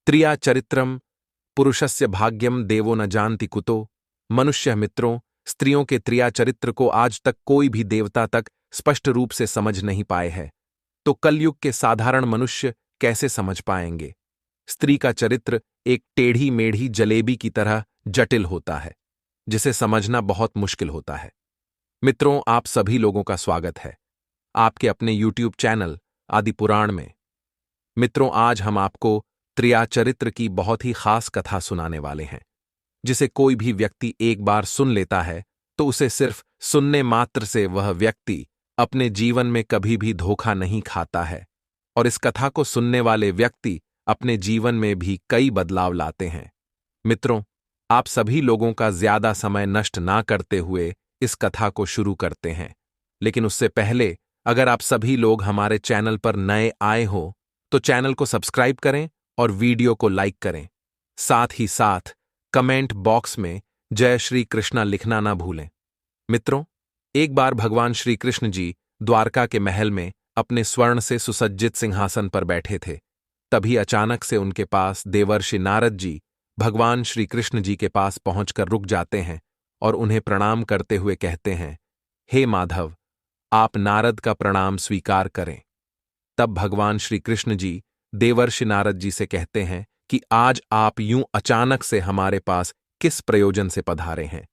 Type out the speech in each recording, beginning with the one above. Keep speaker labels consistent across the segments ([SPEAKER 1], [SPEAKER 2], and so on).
[SPEAKER 1] त्रिया चरित्रम पुरुषस्य भाग्यम देवो न जानति कुतो। मनुष्य मित्रों, स्त्रियों के त्रिया चरित्र को आज तक कोई भी देवता तक स्पष्ट रूप से समझ नहीं पाए हैं, तो कलयुग के साधारण मनुष्य कैसे समझ पाएंगे। स्त्री का चरित्र एक टेढ़ी मेढ़ी जलेबी की तरह जटिल होता है, जिसे समझना बहुत मुश्किल होता है। मित्रों, आप सभी लोगों का स्वागत है आपके अपने YouTube चैनल आदि पुराण में। मित्रों, आज हम आपको त्रिया चरित्र की बहुत ही खास कथा सुनाने वाले हैं, जिसे कोई भी व्यक्ति एक बार सुन लेता है तो उसे सिर्फ सुनने मात्र से वह व्यक्ति अपने जीवन में कभी भी धोखा नहीं खाता है, और इस कथा को सुनने वाले व्यक्ति अपने जीवन में भी कई बदलाव लाते हैं। मित्रों, आप सभी लोगों का ज्यादा समय नष्ट ना करते हुए इस कथा को शुरू करते हैं, लेकिन उससे पहले अगर आप सभी लोग हमारे चैनल पर नए आए हो तो चैनल को सब्सक्राइब करें और वीडियो को लाइक करें। साथ ही साथ कमेंट बॉक्स में जय श्री कृष्णा लिखना ना भूलें। मित्रों, एक बार भगवान श्री कृष्ण जी द्वारका के महल में अपने स्वर्ण से सुसज्जित सिंहासन पर बैठे थे। तभी अचानक से उनके पास देवर्षि नारद जी भगवान श्री कृष्ण जी के पास पहुंचकर रुक जाते हैं और उन्हें प्रणाम करते हुए कहते हैं, हे माधव, आप नारद का प्रणाम स्वीकार करें। तब भगवान श्री कृष्ण जी देवर्षि नारद जी से कहते हैं कि आज आप यूं अचानक से हमारे पास किस प्रयोजन से पधारे हैं।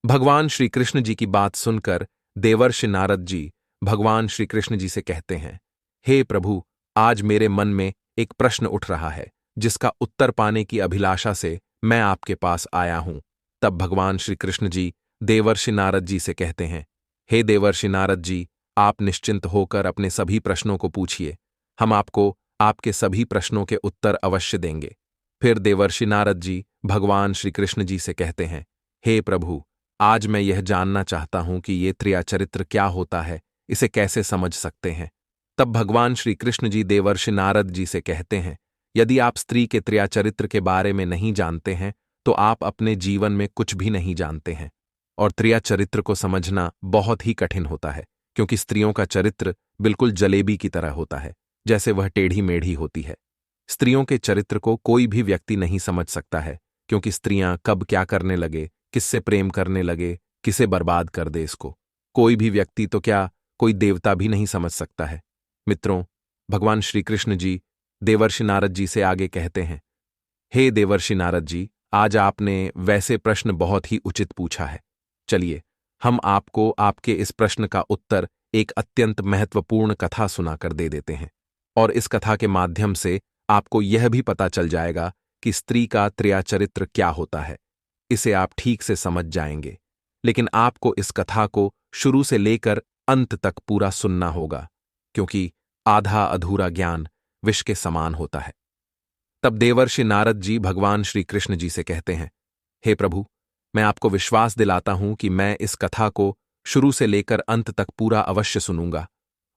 [SPEAKER 1] भगवान श्री कृष्ण जी की बात सुनकर देवर्षि नारद जी भगवान श्री कृष्ण जी से कहते हैं, हे प्रभु, आज मेरे मन में एक प्रश्न उठ रहा है जिसका उत्तर पाने की अभिलाषा से मैं आपके पास आया हूं। तब भगवान श्री कृष्ण जी देवर्षि नारद जी से कहते हैं, हे देवर्षि नारद जी, आप निश्चिंत होकर अपने सभी प्रश्नों को पूछिए, हम आपको आपके सभी प्रश्नों के उत्तर अवश्य देंगे। फिर देवर्षि नारद जी भगवान श्री कृष्ण जी से कहते हैं, हे प्रभु, आज मैं यह जानना चाहता हूं कि ये त्रिया चरित्र क्या होता है, इसे कैसे समझ सकते हैं। तब भगवान श्री कृष्ण जी देवर्षि नारद जी से कहते हैं, यदि आप स्त्री के त्रिया चरित्र के बारे में नहीं जानते हैं तो आप अपने जीवन में कुछ भी नहीं जानते हैं। और त्रिया चरित्र को समझना बहुत ही कठिन होता है, क्योंकि स्त्रियों का चरित्र बिल्कुल जलेबी की तरह होता है, जैसे वह टेढ़ी मेढ़ी होती है। स्त्रियों के चरित्र को कोई भी व्यक्ति नहीं समझ सकता है, क्योंकि स्त्रियां कब क्या करने लगे, किससे प्रेम करने लगे, किसे बर्बाद कर दे, इसको कोई भी व्यक्ति तो क्या कोई देवता भी नहीं समझ सकता है। मित्रों, भगवान श्री कृष्ण जी देवर्षि नारद जी से आगे कहते हैं, हे देवर्षि नारद जी, आज आपने वैसे प्रश्न बहुत ही उचित पूछा है। चलिए, हम आपको आपके इस प्रश्न का उत्तर एक अत्यंत महत्वपूर्ण कथा सुनाकर दे देते हैं, और इस कथा के माध्यम से आपको यह भी पता चल जाएगा कि स्त्री का त्रिया चरित्र क्या होता है। इसे आप ठीक से समझ जाएंगे, लेकिन आपको इस कथा को शुरू से लेकर अंत तक पूरा सुनना होगा, क्योंकि आधा अधूरा ज्ञान विष के समान होता है। तब देवर्षि नारद जी भगवान श्री कृष्ण जी से कहते हैं, हे प्रभु, मैं आपको विश्वास दिलाता हूं कि मैं इस कथा को शुरू से लेकर अंत तक पूरा अवश्य सुनूंगा,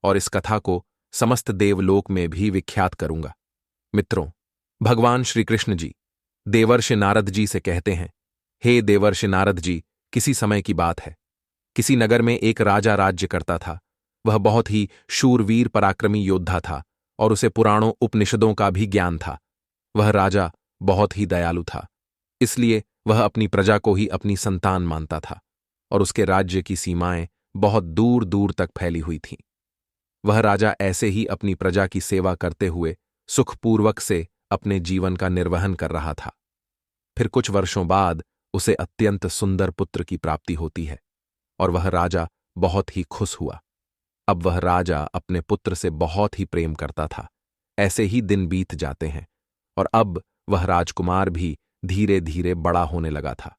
[SPEAKER 1] और इस कथा को समस्त देवलोक में भी विख्यात करूंगा। मित्रों, भगवान श्री कृष्ण जी देवर्षि नारद जी से कहते हैं, हे देवर्षि नारद जी, किसी समय की बात है। किसी नगर में एक राजा राज्य करता था। वह बहुत ही शूरवीर पराक्रमी योद्धा था, और उसे पुराणों उपनिषदों का भी ज्ञान था। वह राजा बहुत ही दयालु था, इसलिए वह अपनी प्रजा को ही अपनी संतान मानता था, और उसके राज्य की सीमाएं बहुत दूर दूर तक फैली हुई थीं। वह राजा ऐसे ही अपनी प्रजा की सेवा करते हुए सुखपूर्वक से अपने जीवन का निर्वहन कर रहा था। फिर कुछ वर्षों बाद उसे अत्यंत सुंदर पुत्र की प्राप्ति होती है, और वह राजा बहुत ही खुश हुआ। अब वह राजा अपने पुत्र से बहुत ही प्रेम करता था। ऐसे ही दिन बीत जाते हैं, और अब वह राजकुमार भी धीरे धीरे बड़ा होने लगा था।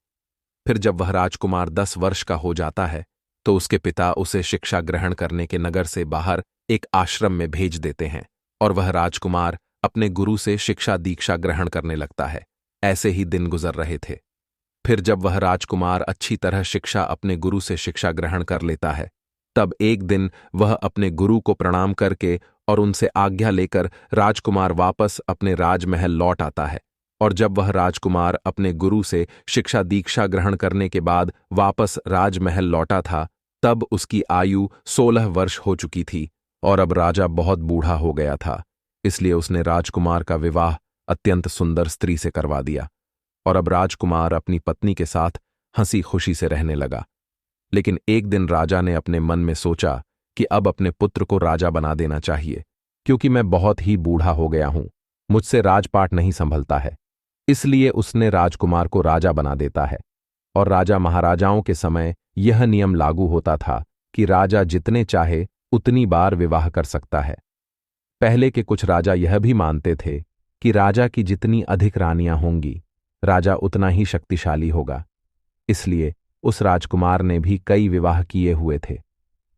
[SPEAKER 1] फिर जब वह राजकुमार 10 वर्ष का हो जाता है तो उसके पिता उसे शिक्षा ग्रहण करने के नगर से बाहर एक आश्रम में भेज देते हैं, और वह राजकुमार अपने गुरु से शिक्षा दीक्षा ग्रहण करने लगता है। ऐसे ही दिन गुजर रहे थे। फिर जब वह राजकुमार अच्छी तरह शिक्षा अपने गुरु से शिक्षा ग्रहण कर लेता है, तब एक दिन वह अपने गुरु को प्रणाम करके और उनसे आज्ञा लेकर राजकुमार वापस अपने राजमहल लौट आता है। और जब वह राजकुमार अपने गुरु से शिक्षा दीक्षा ग्रहण करने के बाद वापस राजमहल लौटा था, तब उसकी आयु 16 वर्ष हो चुकी थी, और अब राजा बहुत बूढ़ा हो गया था। इसलिए उसने राजकुमार का विवाह अत्यंत सुंदर स्त्री से करवा दिया और अब राजकुमार अपनी पत्नी के साथ हंसी खुशी से रहने लगा। लेकिन एक दिन राजा ने अपने मन में सोचा कि अब अपने पुत्र को राजा बना देना चाहिए, क्योंकि मैं बहुत ही बूढ़ा हो गया हूं, मुझसे राजपाट नहीं संभलता है। इसलिए उसने राजकुमार को राजा बना देता है। और राजा महाराजाओं के समय यह नियम लागू होता था कि राजा जितने चाहे उतनी बार विवाह कर सकता है। पहले के कुछ राजा यह भी मानते थे कि राजा की जितनी अधिक रानियां होंगी, राजा उतना ही शक्तिशाली होगा। इसलिए उस राजकुमार ने भी कई विवाह किए हुए थे।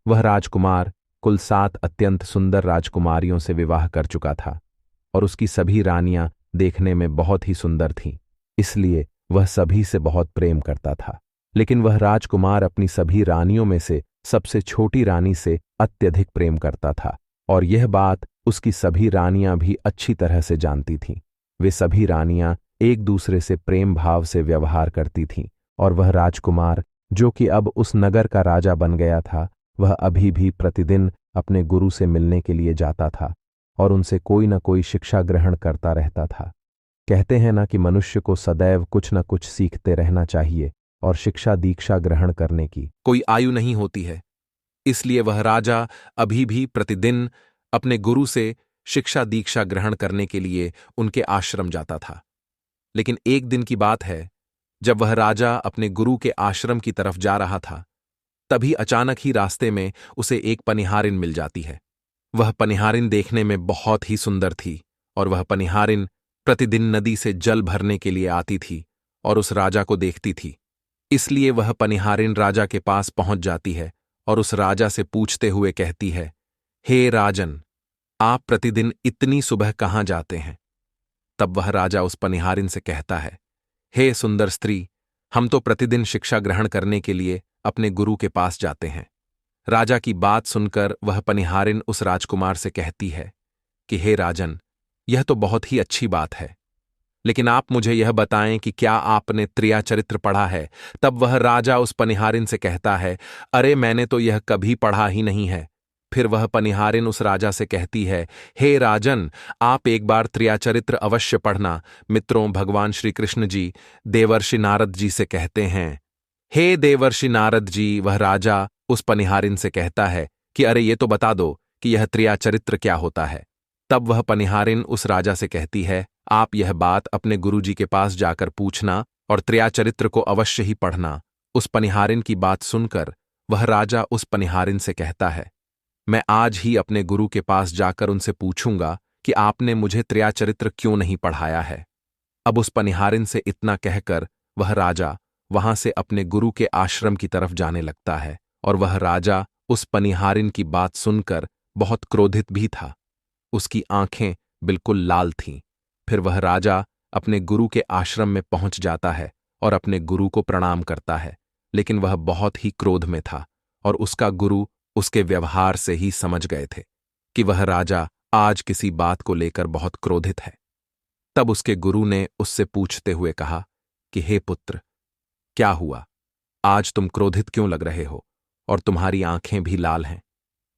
[SPEAKER 1] वह राजकुमार कुल 7 अत्यंत सुंदर राजकुमारियों से विवाह कर चुका था और उसकी सभी रानियां देखने में बहुत ही सुंदर थीं। इसलिए वह सभी से बहुत प्रेम करता था। लेकिन वह राजकुमार अपनी सभी रानियों में से सबसे छोटी रानी से अत्यधिक प्रेम करता था और यह बात उसकी सभी रानियां भी अच्छी तरह से जानती थीं। वे सभी रानियां एक दूसरे से प्रेम भाव से व्यवहार करती थीं और वह राजकुमार, जो कि अब उस नगर का राजा बन गया था, वह अभी भी प्रतिदिन अपने गुरु से मिलने के लिए जाता था और उनसे कोई न कोई शिक्षा ग्रहण करता रहता था। कहते हैं ना कि मनुष्य को सदैव कुछ न कुछ सीखते रहना चाहिए और शिक्षा दीक्षा ग्रहण करने की
[SPEAKER 2] कोई आयु नहीं होती है। इसलिए वह राजा अभी भी प्रतिदिन अपने गुरु से शिक्षा दीक्षा ग्रहण करने के लिए उनके आश्रम जाता था। लेकिन एक दिन की बात है, जब वह राजा अपने गुरु के आश्रम की तरफ जा रहा था, तभी अचानक ही रास्ते में उसे एक पनिहारिन मिल जाती है। वह पनिहारिन देखने में बहुत ही सुंदर थी और वह पनिहारिन प्रतिदिन नदी से जल भरने के लिए आती थी और उस राजा को देखती थी। इसलिए वह पनिहारिन राजा के पास पहुंच जाती है और उस राजा से पूछते हुए कहती है, हे राजन, आप प्रतिदिन इतनी सुबह कहाँ जाते हैं? तब वह राजा उस पनिहारिन से कहता है, हे सुंदर स्त्री, हम तो प्रतिदिन शिक्षा ग्रहण करने के लिए अपने गुरु के पास जाते हैं। राजा की बात सुनकर वह पनिहारिन उस राजकुमार से कहती है कि हे राजन, यह तो बहुत ही अच्छी बात है, लेकिन आप मुझे यह बताएं कि क्या आपने त्रिया चरित्र पढ़ा है? तब वह राजा उस पनिहारिन से कहता है, अरे मैंने तो यह कभी पढ़ा ही नहीं है। फिर वह पनिहारिन उस राजा से कहती है, हे राजन, आप एक बार त्रिया चरित्र अवश्य पढ़ना। मित्रों, भगवान श्री कृष्ण जी देवर्षि नारद जी से कहते हैं, हे देवर्षि नारद जी। वह राजा उस पनिहारिन से कहता है कि अरे ये तो बता दो कि यह त्रिया चरित्र क्या होता है। तब वह पनिहारिन उस राजा से कहती है, आप यह बात अपने गुरुजी के पास जाकर पूछना और त्रिया चरित्र को अवश्य ही पढ़ना। उस पनिहारिन की बात सुनकर वह राजा उस पनिहारिन से कहता है, मैं आज ही अपने गुरु के पास जाकर उनसे पूछूंगा कि आपने मुझे त्रिया चरित्र क्यों नहीं पढ़ाया है। अब उस पनिहारिन से इतना कहकर वह राजा वहां से अपने गुरु के आश्रम की तरफ जाने लगता है और वह राजा उस पनिहारिन की बात सुनकर बहुत क्रोधित भी था। उसकी आंखें बिल्कुल लाल थीं। फिर वह राजा अपने गुरु के आश्रम में पहुंच जाता है और अपने गुरु को प्रणाम करता है, लेकिन वह बहुत ही क्रोध में था और उसका गुरु उसके व्यवहार से ही समझ गए थे कि वह राजा आज किसी बात को लेकर बहुत क्रोधित है। तब उसके गुरु ने उससे पूछते हुए कहा कि हे पुत्र, क्या हुआ? आज तुम क्रोधित क्यों लग रहे हो और तुम्हारी आंखें भी लाल हैं?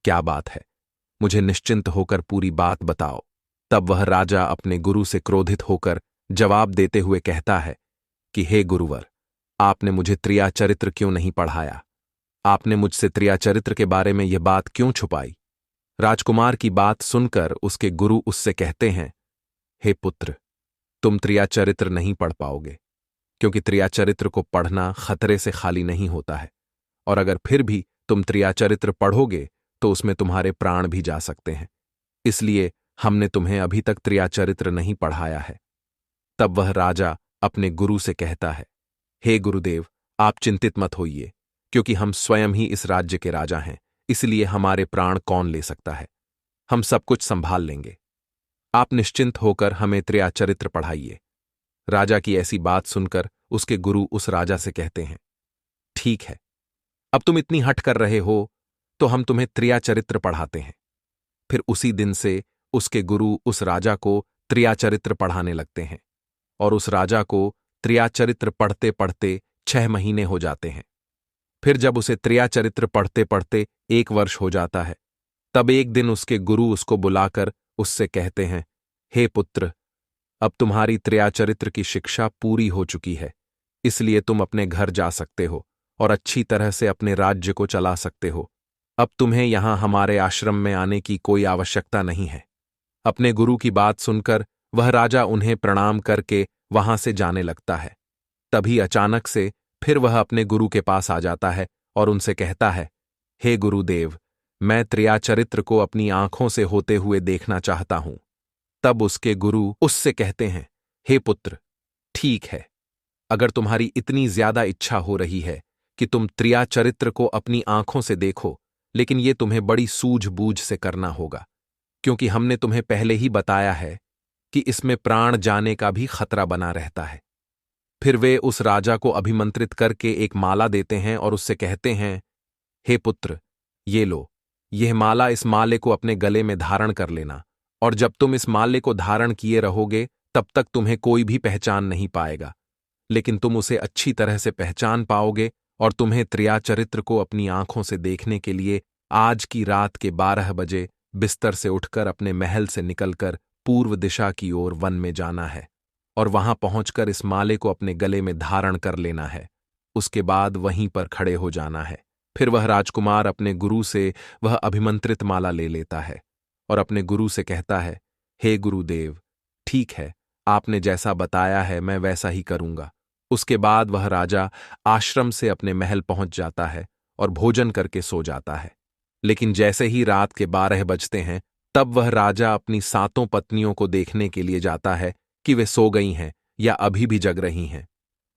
[SPEAKER 2] क्या बात है? मुझे निश्चिंत होकर पूरी बात बताओ। तब वह राजा अपने गुरु से क्रोधित होकर जवाब देते हुए कहता है कि हे गुरुवर, आपने मुझे त्रिया चरित्र क्यों नहीं पढ़ाया? आपने मुझसे त्रिया चरित्र के बारे में यह बात क्यों छुपाई? राजकुमार की बात सुनकर उसके गुरु उससे कहते हैं, हे पुत्र, तुम त्रिया चरित्र नहीं पढ़ पाओगे, क्योंकि त्रिया चरित्र को पढ़ना खतरे से खाली नहीं होता है, और अगर फिर भी तुम त्रिया चरित्र पढ़ोगे तो उसमें तुम्हारे प्राण भी जा सकते हैं। इसलिए हमने तुम्हें अभी तक त्रिया चरित्र नहीं पढ़ाया है। तब वह राजा अपने गुरु से कहता है, हे गुरुदेव, आप चिंतित मत होइए, क्योंकि हम स्वयं ही इस राज्य के राजा हैं, इसलिए हमारे प्राण कौन ले सकता है। हम सब कुछ संभाल लेंगे। आप निश्चिंत होकर हमें त्रिया चरित्र पढ़ाइए। राजा की ऐसी बात सुनकर उसके गुरु उस राजा से कहते हैं, ठीक है, अब तुम इतनी हठ कर रहे हो तो हम तुम्हें त्रिया चरित्र पढ़ाते हैं। फिर उसी दिन से उसके गुरु उस राजा को त्रिया चरित्र पढ़ाने लगते हैं और उस राजा को त्रिया चरित्र पढ़ते पढ़ते 6 महीने हो जाते हैं। फिर जब उसे त्रिया चरित्र पढ़ते पढ़ते 1 वर्ष हो जाता है, तब एक दिन उसके गुरु उसको बुलाकर उससे कहते हैं, हे पुत्र, अब तुम्हारी त्रियाचरित्र की शिक्षा पूरी हो चुकी है, इसलिए तुम अपने घर जा सकते हो और अच्छी तरह से अपने राज्य को चला सकते हो। अब तुम्हें यहां हमारे आश्रम में आने की कोई आवश्यकता नहीं है। अपने गुरु की बात सुनकर वह राजा उन्हें प्रणाम करके वहां से जाने लगता है। तभी अचानक से फिर वह अपने गुरु के पास आ जाता है और उनसे कहता है, हे गुरुदेव, मैं त्रियाचरित्र को अपनी आंखों से होते हुए देखना चाहता हूं। तब उसके गुरु उससे कहते हैं, हे पुत्र, ठीक है, अगर तुम्हारी इतनी ज्यादा इच्छा हो रही है कि तुम त्रियाचरित्र को अपनी आंखों से देखो, लेकिन ये तुम्हें बड़ी सूझबूझ से करना होगा, क्योंकि हमने तुम्हें पहले ही बताया है कि इसमें प्राण जाने का भी खतरा बना रहता है। फिर वे उस राजा को अभिमंत्रित करके एक माला देते हैं और उससे कहते हैं, हे पुत्र, ये लो, यह माला, इस माले को अपने गले में धारण कर लेना, और जब तुम इस माले को धारण किए रहोगे तब तक तुम्हें कोई भी पहचान नहीं पाएगा, लेकिन तुम उसे अच्छी तरह से पहचान पाओगे और तुम्हें त्रियाचरित्र को अपनी आंखों से देखने के लिए आज की रात के 12 बजे बिस्तर से उठकर अपने महल से निकलकर पूर्व दिशा की ओर वन में जाना है और वहां पहुंचकर इस माले को अपने गले में धारण कर लेना है। उसके बाद वहीं पर खड़े हो जाना है। फिर वह राजकुमार अपने गुरु से वह अभिमंत्रित माला ले लेता है और अपने गुरु से कहता है, हे गुरुदेव, ठीक है, आपने जैसा बताया है मैं वैसा ही करूंगा। उसके बाद वह राजा आश्रम से अपने महल पहुंच जाता है और भोजन करके सो जाता है। लेकिन जैसे ही रात के 12 बजते हैं, तब वह राजा अपनी 7 पत्नियों को देखने के लिए जाता है कि वे सो गई हैं या अभी भी जग रही हैं।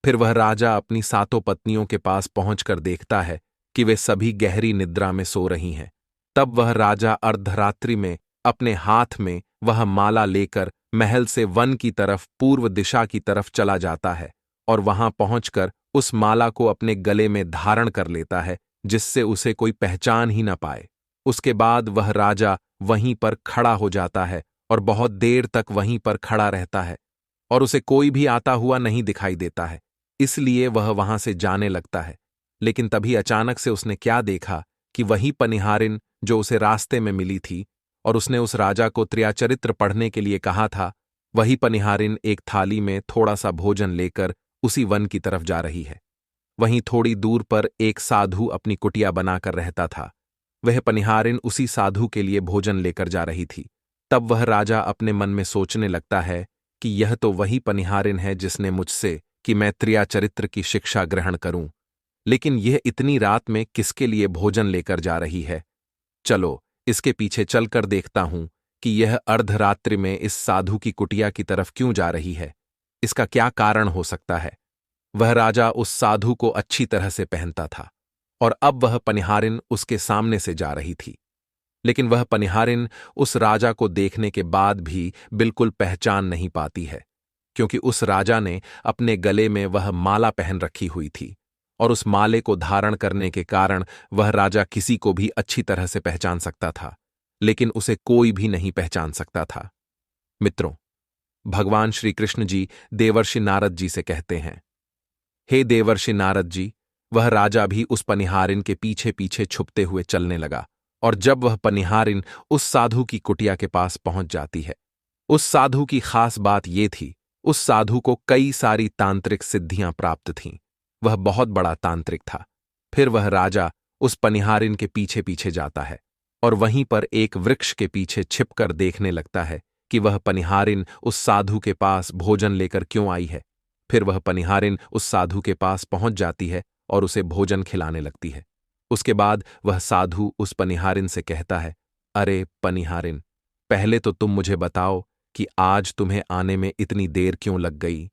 [SPEAKER 2] फिर वह राजा अपनी 7 पत्नियों के पास पहुंचकर देखता है कि वे सभी गहरी निद्रा में सो रही हैं। तब वह राजा अर्धरात्रि में अपने हाथ में वह माला लेकर महल से वन की तरफ पूर्व दिशा की तरफ चला जाता है और वहां पहुंचकर उस माला को अपने गले में धारण कर लेता है, जिससे उसे कोई पहचान ही न पाए। उसके बाद वह राजा वहीं पर खड़ा हो जाता है और बहुत देर तक वहीं पर खड़ा रहता है और उसे कोई भी आता हुआ नहीं दिखाई देता है, इसलिए वह वहां से जाने लगता है। लेकिन तभी अचानक से उसने क्या देखा कि वही पनिहारिन जो उसे रास्ते में मिली थी और उसने उस राजा को त्रियाचरित्र पढ़ने के लिए कहा था, वही पनिहारिन एक थाली में थोड़ा सा भोजन लेकर उसी वन की तरफ जा रही है। वहीं थोड़ी दूर पर एक साधु अपनी कुटिया बनाकर रहता था। वह पनिहारिन उसी साधु के लिए भोजन लेकर जा रही थी। तब वह राजा अपने मन में सोचने लगता है कि यह तो वही पनिहारिन है जिसने मुझसे कि मैं त्रियाचरित्र की शिक्षा ग्रहण करूं, लेकिन यह इतनी रात में किसके लिए भोजन लेकर जा रही है। चलो इसके पीछे चलकर देखता हूं कि यह अर्धरात्रि में इस साधु की कुटिया की तरफ क्यों जा रही है, इसका क्या कारण हो सकता है। वह राजा उस साधु को अच्छी तरह से पहनता था और अब वह पनिहारिन उसके सामने से जा रही थी। लेकिन वह पनिहारिन उस राजा को देखने के बाद भी बिल्कुल पहचान नहीं पाती है, क्योंकि उस राजा ने अपने गले में वह माला पहन रखी हुई थी और उस माले को धारण करने के कारण वह राजा किसी को भी अच्छी तरह से पहचान सकता था, लेकिन उसे कोई भी नहीं पहचान सकता था। मित्रों, भगवान श्री कृष्ण जी देवर्षि नारद जी से कहते हैं, हे देवर्षि नारद जी, वह राजा भी उस पनिहारिन के पीछे पीछे छुपते हुए चलने लगा और जब वह पनिहारिन उस साधु की कुटिया के पास पहुंच जाती है, उस साधु की खास बात ये थी, उस साधु को कई सारी तांत्रिक सिद्धियां प्राप्त थीं। वह बहुत बड़ा तांत्रिक था। फिर वह राजा उस पनिहारिन के पीछे पीछे जाता है और वहीं पर एक वृक्ष के पीछे छिपकर देखने लगता है कि वह पनिहारिन उस साधु के पास भोजन लेकर क्यों आई है। फिर वह पनिहारिन उस साधु के पास पहुंच जाती है और उसे भोजन खिलाने लगती है। उसके बाद वह साधु उस पनिहारिन से कहता है, अरे पनिहारिन, पहले तो तुम मुझे बताओ कि आज तुम्हें आने में इतनी देर क्यों लग गई।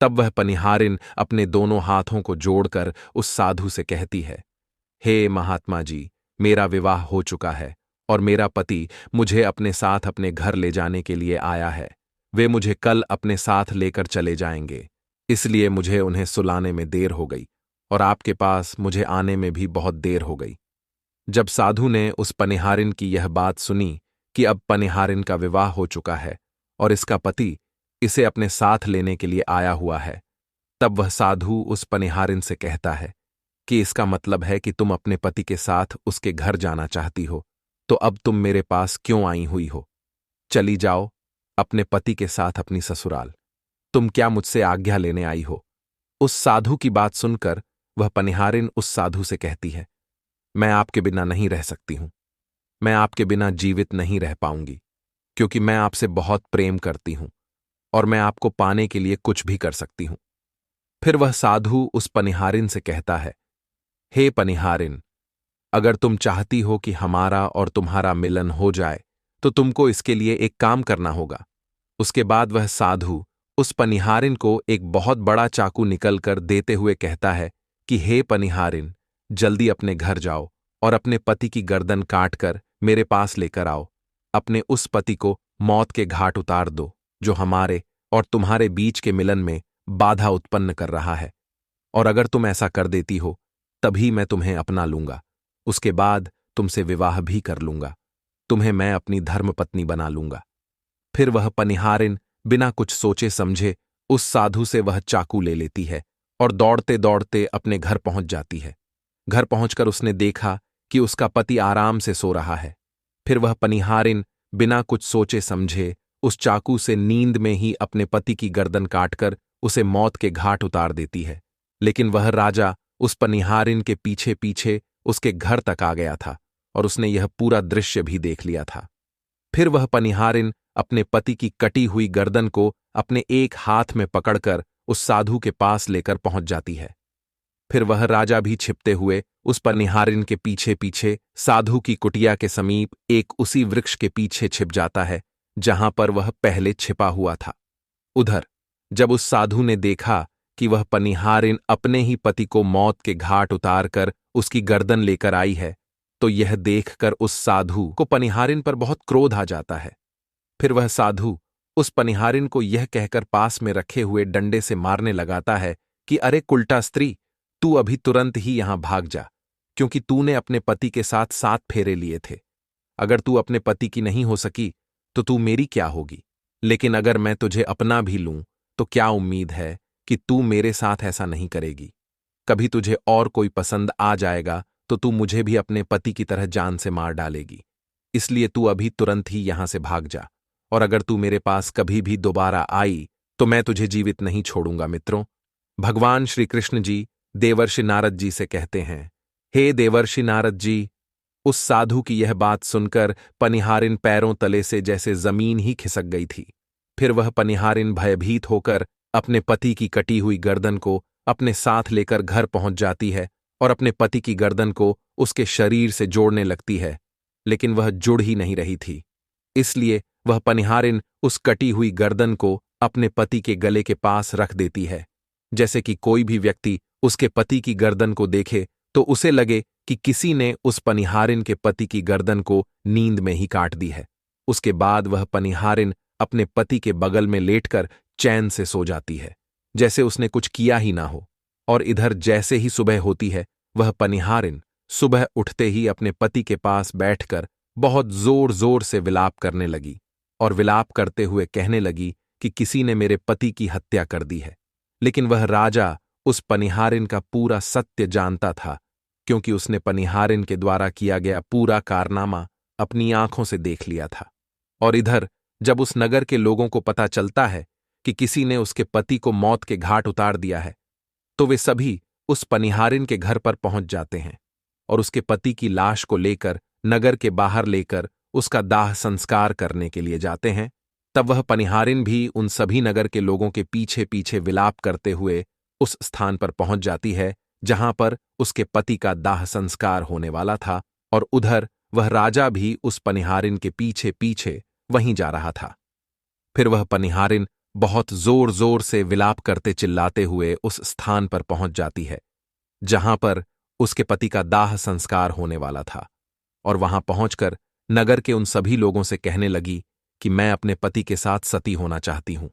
[SPEAKER 2] तब वह पनिहारिन अपने दोनों हाथों को जोड़कर उस साधु से कहती है, हे महात्मा जी, मेरा विवाह हो चुका है और मेरा पति मुझे अपने साथ अपने घर ले जाने के लिए आया है। वे मुझे कल अपने साथ लेकर चले जाएंगे, इसलिए मुझे उन्हें सुलाने में देर हो गई और आपके पास मुझे आने में भी बहुत देर हो गई। जब साधु ने उस पनिहारिन की यह बात सुनी कि अब पनिहारिन का विवाह हो चुका है और इसका पति इसे अपने साथ लेने के लिए आया हुआ है, तब वह साधु उस पनिहारिन से कहता है कि इसका मतलब है कि तुम अपने पति के साथ उसके घर जाना चाहती हो, तो अब तुम मेरे पास क्यों आई हुई हो। चली जाओ, अपने पति के साथ अपनी ससुराल। तुम क्या मुझसे आज्ञा लेने आई हो? उस साधु की बात सुनकर वह पनिहारिन उस साधु से कहती है, मैं आपके बिना नहीं रह सकती हूं। मैं आपके बिना जीवित नहीं रह पाऊंगी, क्योंकि मैं आपसे बहुत प्रेम करती हूं और मैं आपको पाने के लिए कुछ भी कर सकती हूं। फिर वह साधु उस पनिहारिन से कहता है, हे पनिहारिन, अगर तुम चाहती हो कि हमारा और तुम्हारा मिलन हो जाए तो तुमको इसके लिए एक काम करना होगा। उसके बाद वह साधु उस पनिहारिन को एक बहुत बड़ा चाकू निकलकर देते हुए कहता है कि हे पनिहारिन, जल्दी अपने घर जाओ और अपने पति की गर्दन काटकर मेरे पास लेकर आओ। अपने उस पति को मौत के घाट उतार दो जो हमारे और तुम्हारे बीच के मिलन में बाधा उत्पन्न कर रहा है। और अगर तुम ऐसा कर देती हो तभी मैं तुम्हें अपना लूंगा। उसके बाद तुमसे विवाह भी कर लूंगा। तुम्हें मैं अपनी धर्मपत्नी बना लूंगा। फिर वह पनिहारिन बिना कुछ सोचे समझे उस साधु से वह चाकू ले लेती है और दौड़ते दौड़ते अपने घर पहुंच जाती है। घर पहुंचकर उसने देखा कि उसका पति आराम से सो रहा है। फिर वह पनिहारिन बिना कुछ सोचे समझे उस चाकू से नींद में ही अपने पति की गर्दन काटकर उसे मौत के घाट उतार देती है। लेकिन वह राजा उस पनिहारिन के पीछे पीछे उसके घर तक आ गया था और उसने यह पूरा दृश्य भी देख लिया था। फिर वह पनिहारिन अपने पति की कटी हुई गर्दन को अपने एक हाथ में पकड़कर उस साधु के पास लेकर पहुंच जाती है। फिर वह राजा भी छिपते हुए उस पनिहारिन के पीछे पीछे साधु की कुटिया के समीप एक उसी वृक्ष के पीछे छिप जाता है जहां पर वह पहले छिपा हुआ था। उधर जब उस साधु ने देखा कि वह पनिहारिन अपने ही पति को मौत के घाट उतारकर उसकी गर्दन लेकर आई है, तो यह देखकर उस साधु को पनिहारिन पर बहुत क्रोध आ जाता है। फिर वह साधु उस पनिहारिन को यह कहकर पास में रखे हुए डंडे से मारने लगाता है कि अरे कुल्टा स्त्री, तू अभी तुरंत ही यहां भाग जा, क्योंकि तूने अपने पति के साथ 7 फेरे लिए थे। अगर तू अपने पति की नहीं हो सकी तो तू मेरी क्या होगी? लेकिन अगर मैं तुझे अपना भी लूं तो क्या उम्मीद है कि तू मेरे साथ ऐसा नहीं करेगी? कभी तुझे और कोई पसंद आ जाएगा तो तू मुझे भी अपने पति की तरह जान से मार डालेगी। इसलिए तू अभी तुरंत ही यहां से भाग जा, और अगर तू मेरे पास कभी भी दोबारा आई तो मैं तुझे जीवित नहीं छोड़ूंगा। मित्रों, भगवान श्री कृष्ण जी देवर्षि नारद जी से कहते हैं, हे देवर्षि नारद जी, उस साधु की यह बात सुनकर पनिहारिन पैरों तले से जैसे जमीन ही खिसक गई थी। फिर वह पनिहारिन भयभीत होकर अपने पति की कटी हुई गर्दन को अपने साथ लेकर घर पहुंच जाती है और अपने पति की गर्दन को उसके शरीर से जोड़ने लगती है, लेकिन वह जुड़ ही नहीं रही थी। इसलिए वह पनिहारिन उस कटी हुई गर्दन को अपने पति के गले के पास रख देती है। जैसे कि कोई भी व्यक्ति उसके पति की गर्दन को देखे तो उसे लगे कि किसी ने उस पनिहारिन के पति की गर्दन को नींद में ही काट दी है। उसके बाद वह पनिहारिन अपने पति के बगल में लेटकर चैन से सो जाती है, जैसे उसने कुछ किया ही ना हो। और इधर जैसे ही सुबह होती है, वह पनिहारिन सुबह उठते ही अपने पति के पास बैठकर बहुत जोर जोर से विलाप करने लगी और विलाप करते हुए कहने लगी कि किसी ने मेरे पति की हत्या कर दी है। लेकिन वह राजा उस पनिहारिन का पूरा सत्य जानता था, क्योंकि उसने पनिहारिन के द्वारा किया गया पूरा कारनामा अपनी आंखों से देख लिया था। और इधर जब उस नगर के लोगों को पता चलता है कि किसी ने उसके पति को मौत के घाट उतार दिया है, तो वे सभी उस पनिहारिन के घर पर पहुंच जाते हैं और उसके पति की लाश को लेकर नगर के बाहर लेकर उसका दाह संस्कार करने के लिए जाते हैं। तब वह पनिहारिन भी उन सभी नगर के लोगों के पीछे पीछे विलाप करते हुए उस स्थान पर पहुंच जाती है जहां पर उसके पति का दाह संस्कार होने वाला था, और उधर वह राजा भी उस पनिहारिन के पीछे पीछे वहीं जा रहा था। फिर वह पनिहारिन बहुत जोर जोर से विलाप करते चिल्लाते हुए उस स्थान पर पहुंच जाती है जहां पर उसके पति का दाह संस्कार होने वाला था, और वहां पहुंचकर नगर के उन सभी लोगों से कहने लगी कि मैं अपने पति के साथ सती होना चाहती हूं,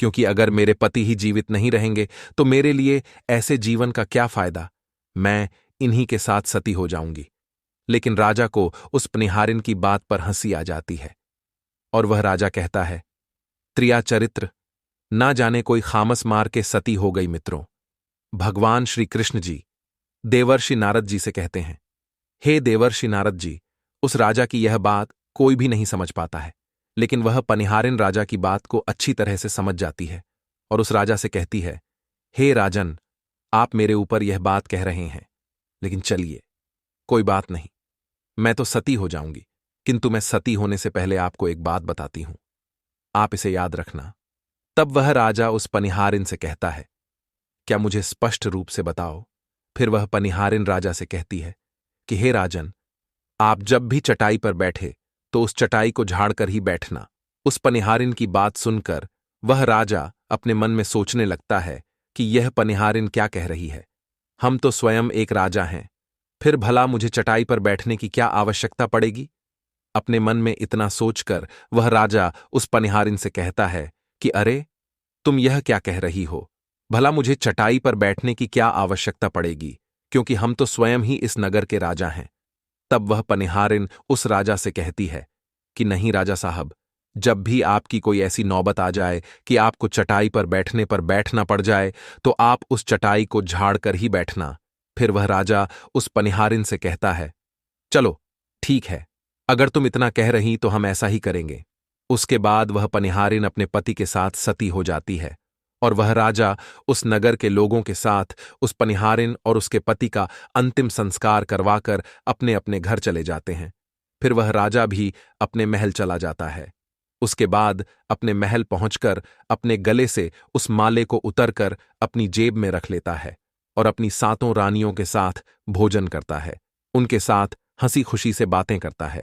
[SPEAKER 2] क्योंकि अगर मेरे पति ही जीवित नहीं रहेंगे तो मेरे लिए ऐसे जीवन का क्या फायदा, मैं इन्हीं के साथ सती हो जाऊंगी। लेकिन राजा को उस पनिहारिन की बात पर हंसी आ जाती है और वह राजा कहता है, त्रिया चरित्र, ना जाने कोई खामस मार के सती हो गई। मित्रों, भगवान श्री कृष्ण जी देवर्षि नारद जी से कहते हैं, हे देवर्षि नारद जी, उस राजा की यह बात कोई भी नहीं समझ पाता है, लेकिन वह पनिहारिन राजा की बात को अच्छी तरह से समझ जाती है और उस राजा से कहती है, हे राजन, आप मेरे ऊपर यह बात कह रहे हैं, लेकिन चलिए, कोई बात नहीं, मैं तो सती हो जाऊंगी, किंतु मैं सती होने से पहले आपको एक बात बताती हूं, आप इसे याद रखना। तब वह राजा उस पनिहारिन से कहता है, क्या मुझे स्पष्ट रूप से बताओ। फिर वह पनिहारिन राजा से कहती है कि हे राजन, आप जब भी चटाई पर बैठे तो उस चटाई को झाड़कर ही बैठना। उस पनिहारिन की बात सुनकर वह राजा अपने मन में सोचने लगता है कि यह पनिहारिन क्या कह रही है, हम तो स्वयं एक राजा हैं, फिर भला मुझे चटाई पर बैठने की क्या आवश्यकता पड़ेगी। अपने मन में इतना सोचकर वह राजा उस पनिहारिन से कहता है कि अरे, तुम यह क्या कह रही हो, भला मुझे चटाई पर बैठने की क्या आवश्यकता पड़ेगी, क्योंकि हम तो स्वयं ही इस नगर के राजा हैं। तब वह पनिहारिन उस राजा से कहती है कि नहीं राजा साहब, जब भी आपकी कोई ऐसी नौबत आ जाए कि आपको चटाई पर बैठने पर बैठना पड़ जाए, तो आप उस चटाई को झाड़कर ही बैठना। फिर वह राजा उस पनिहारिन से कहता है, चलो ठीक है, अगर तुम इतना कह रही तो हम ऐसा ही करेंगे। उसके बाद वह पनिहारिन अपने पति के साथ सती हो जाती है और वह राजा उस नगर के लोगों के साथ उस पनिहारिन और उसके पति का अंतिम संस्कार करवाकर अपने अपने घर चले जाते हैं। फिर वह राजा भी अपने महल चला जाता है। उसके बाद अपने महल पहुंचकर अपने गले से उस माले को उतरकर अपनी जेब में रख लेता है और अपनी 7 रानियों के साथ भोजन करता है, उनके साथ हंसी खुशी से बातें करता है।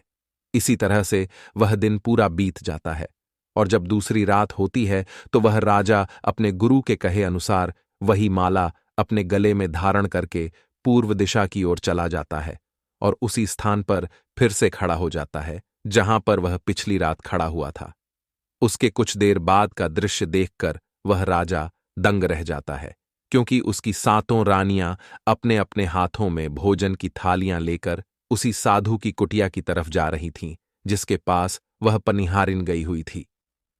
[SPEAKER 2] इसी तरह से वह दिन पूरा बीत जाता है और जब दूसरी रात होती है तो वह राजा अपने गुरु के कहे अनुसार वही माला अपने गले में धारण करके पूर्व दिशा की ओर चला जाता है और उसी स्थान पर फिर से खड़ा हो जाता है जहां पर वह पिछली रात खड़ा हुआ था। उसके कुछ देर बाद का दृश्य देखकर वह राजा दंग रह जाता है, क्योंकि उसकी 7 रानियां अपने अपने हाथों में भोजन की थालियां लेकर उसी साधु की कुटिया की तरफ जा रही थीं, जिसके पास वह पनिहारिन गई हुई थी।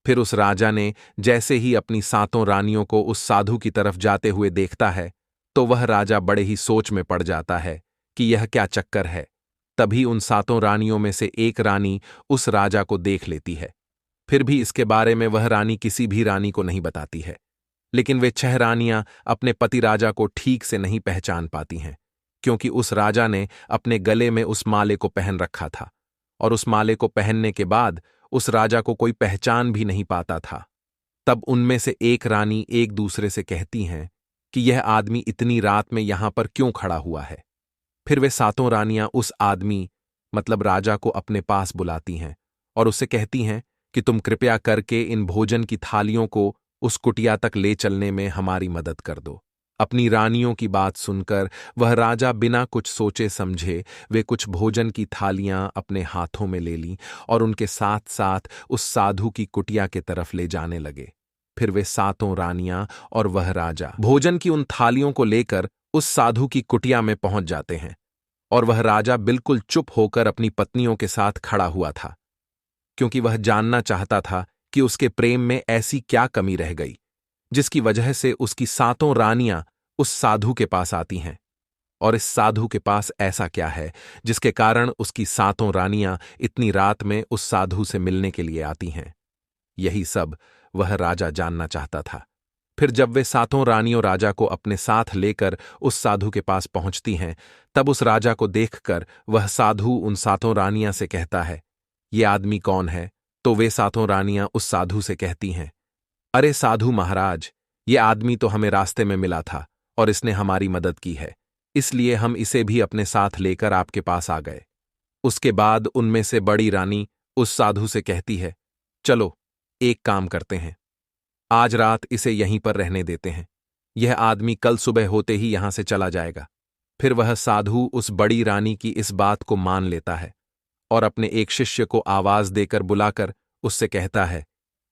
[SPEAKER 2] फिर उस राजा ने जैसे ही अपनी 7 रानियों को उस साधु की तरफ जाते हुए देखता है, तो वह राजा बड़े ही सोच में पड़ जाता है कि यह क्या चक्कर है। तभी उन 7 रानियों में से एक रानी उस राजा को देख लेती है। फिर भी इसके बारे में वह रानी किसी भी रानी को नहीं बताती है, लेकिन वे 6 रानियां अपने पति राजा को ठीक से नहीं पहचान पाती हैं, क्योंकि उस राजा ने अपने गले में उस माले को पहन रखा था और उस माले को पहनने के बाद उस राजा को कोई पहचान भी नहीं पाता था। तब उनमें से एक रानी एक दूसरे से कहती हैं कि यह आदमी इतनी रात में यहां पर क्यों खड़ा हुआ है। फिर वे 7 रानियां उस आदमी मतलब राजा को अपने पास बुलाती हैं और उससे कहती हैं कि तुम कृपया करके इन भोजन की थालियों को उस कुटिया तक ले चलने में हमारी मदद कर दो। अपनी रानियों की बात सुनकर वह राजा बिना कुछ सोचे समझे वे कुछ भोजन की थालियां अपने हाथों में ले लीं और उनके साथ साथ उस साधु की कुटिया के तरफ ले जाने लगे। फिर वे 7 रानियां और वह राजा भोजन की उन थालियों को लेकर उस साधु की कुटिया में पहुंच जाते हैं और वह राजा बिल्कुल चुप होकर अपनी पत्नियों के साथ खड़ा हुआ था, क्योंकि वह जानना चाहता था कि उसके प्रेम में ऐसी क्या कमी रह गई जिसकी वजह से उसकी 7 रानियां उस साधु के पास आती हैं, और इस साधु के पास ऐसा क्या है जिसके कारण उसकी 7 रानियां इतनी रात में उस साधु से मिलने के लिए आती हैं। यही सब वह राजा जानना चाहता था। फिर जब वे 7 रानियों राजा को अपने साथ लेकर उस साधु के पास पहुंचती हैं, तब उस राजा को देखकर वह साधु उन 7 रानियां से कहता है, ये आदमी कौन है। तो वे 7 रानियां उस साधु से कहती हैं, अरे साधु महाराज, ये आदमी तो हमें रास्ते में मिला था और इसने हमारी मदद की है, इसलिए हम इसे भी अपने साथ लेकर आपके पास आ गए। उसके बाद उनमें से बड़ी रानी उस साधु से कहती है, चलो एक काम करते हैं, आज रात इसे यहीं पर रहने देते हैं, यह आदमी कल सुबह होते ही यहां से चला जाएगा। फिर वह साधु उस बड़ी रानी की इस बात को मान लेता है और अपने एक शिष्य को आवाज देकर बुलाकर उससे कहता है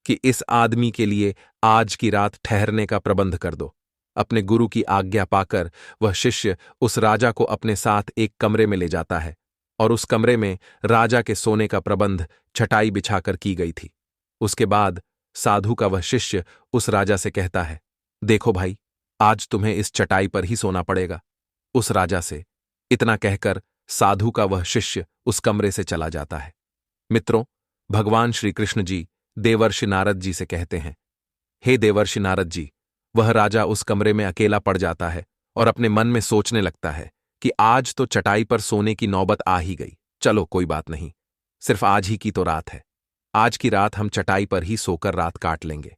[SPEAKER 2] कि इस आदमी के लिए आज की रात ठहरने का प्रबंध कर दो। अपने गुरु की आज्ञा पाकर वह शिष्य उस राजा को अपने साथ एक कमरे में ले जाता है और उस कमरे में राजा के सोने का प्रबंध चटाई बिछाकर की गई थी। उसके बाद साधु का वह शिष्य उस राजा से कहता है, देखो भाई, आज तुम्हें इस चटाई पर ही सोना पड़ेगा। उस राजा से इतना कहकर साधु का वह शिष्य उस कमरे से चला जाता है। मित्रों, भगवान श्री कृष्ण जी देवर्षि नारद जी से कहते हैं, हे देवर्षि नारद जी, वह राजा उस कमरे में अकेला पड़ जाता है और अपने मन में सोचने लगता है कि आज तो चटाई पर सोने की नौबत आ ही गई। चलो कोई बात नहीं, सिर्फ आज ही की तो रात है, आज की रात हम चटाई पर ही सोकर रात काट लेंगे।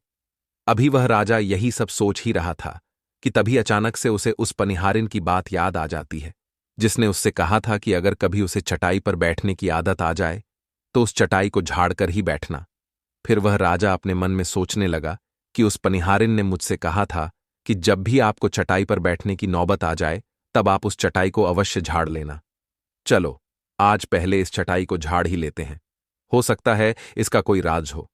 [SPEAKER 2] अभी वह राजा यही सब सोच ही रहा था कि तभी अचानक से उसे उस पनिहारिन की बात याद आ जाती है, जिसने उससे कहा था कि अगर कभी उसे चटाई पर बैठने की आदत आ जाए तो उस चटाई को झाड़कर ही बैठना। फिर वह राजा अपने मन में सोचने लगा कि उस पनिहारिन ने मुझसे कहा था कि जब भी आपको चटाई पर बैठने की नौबत आ जाए तब आप उस चटाई को अवश्य झाड़ लेना। चलो आज पहले इस चटाई को झाड़ ही लेते हैं, हो सकता है इसका कोई राज हो।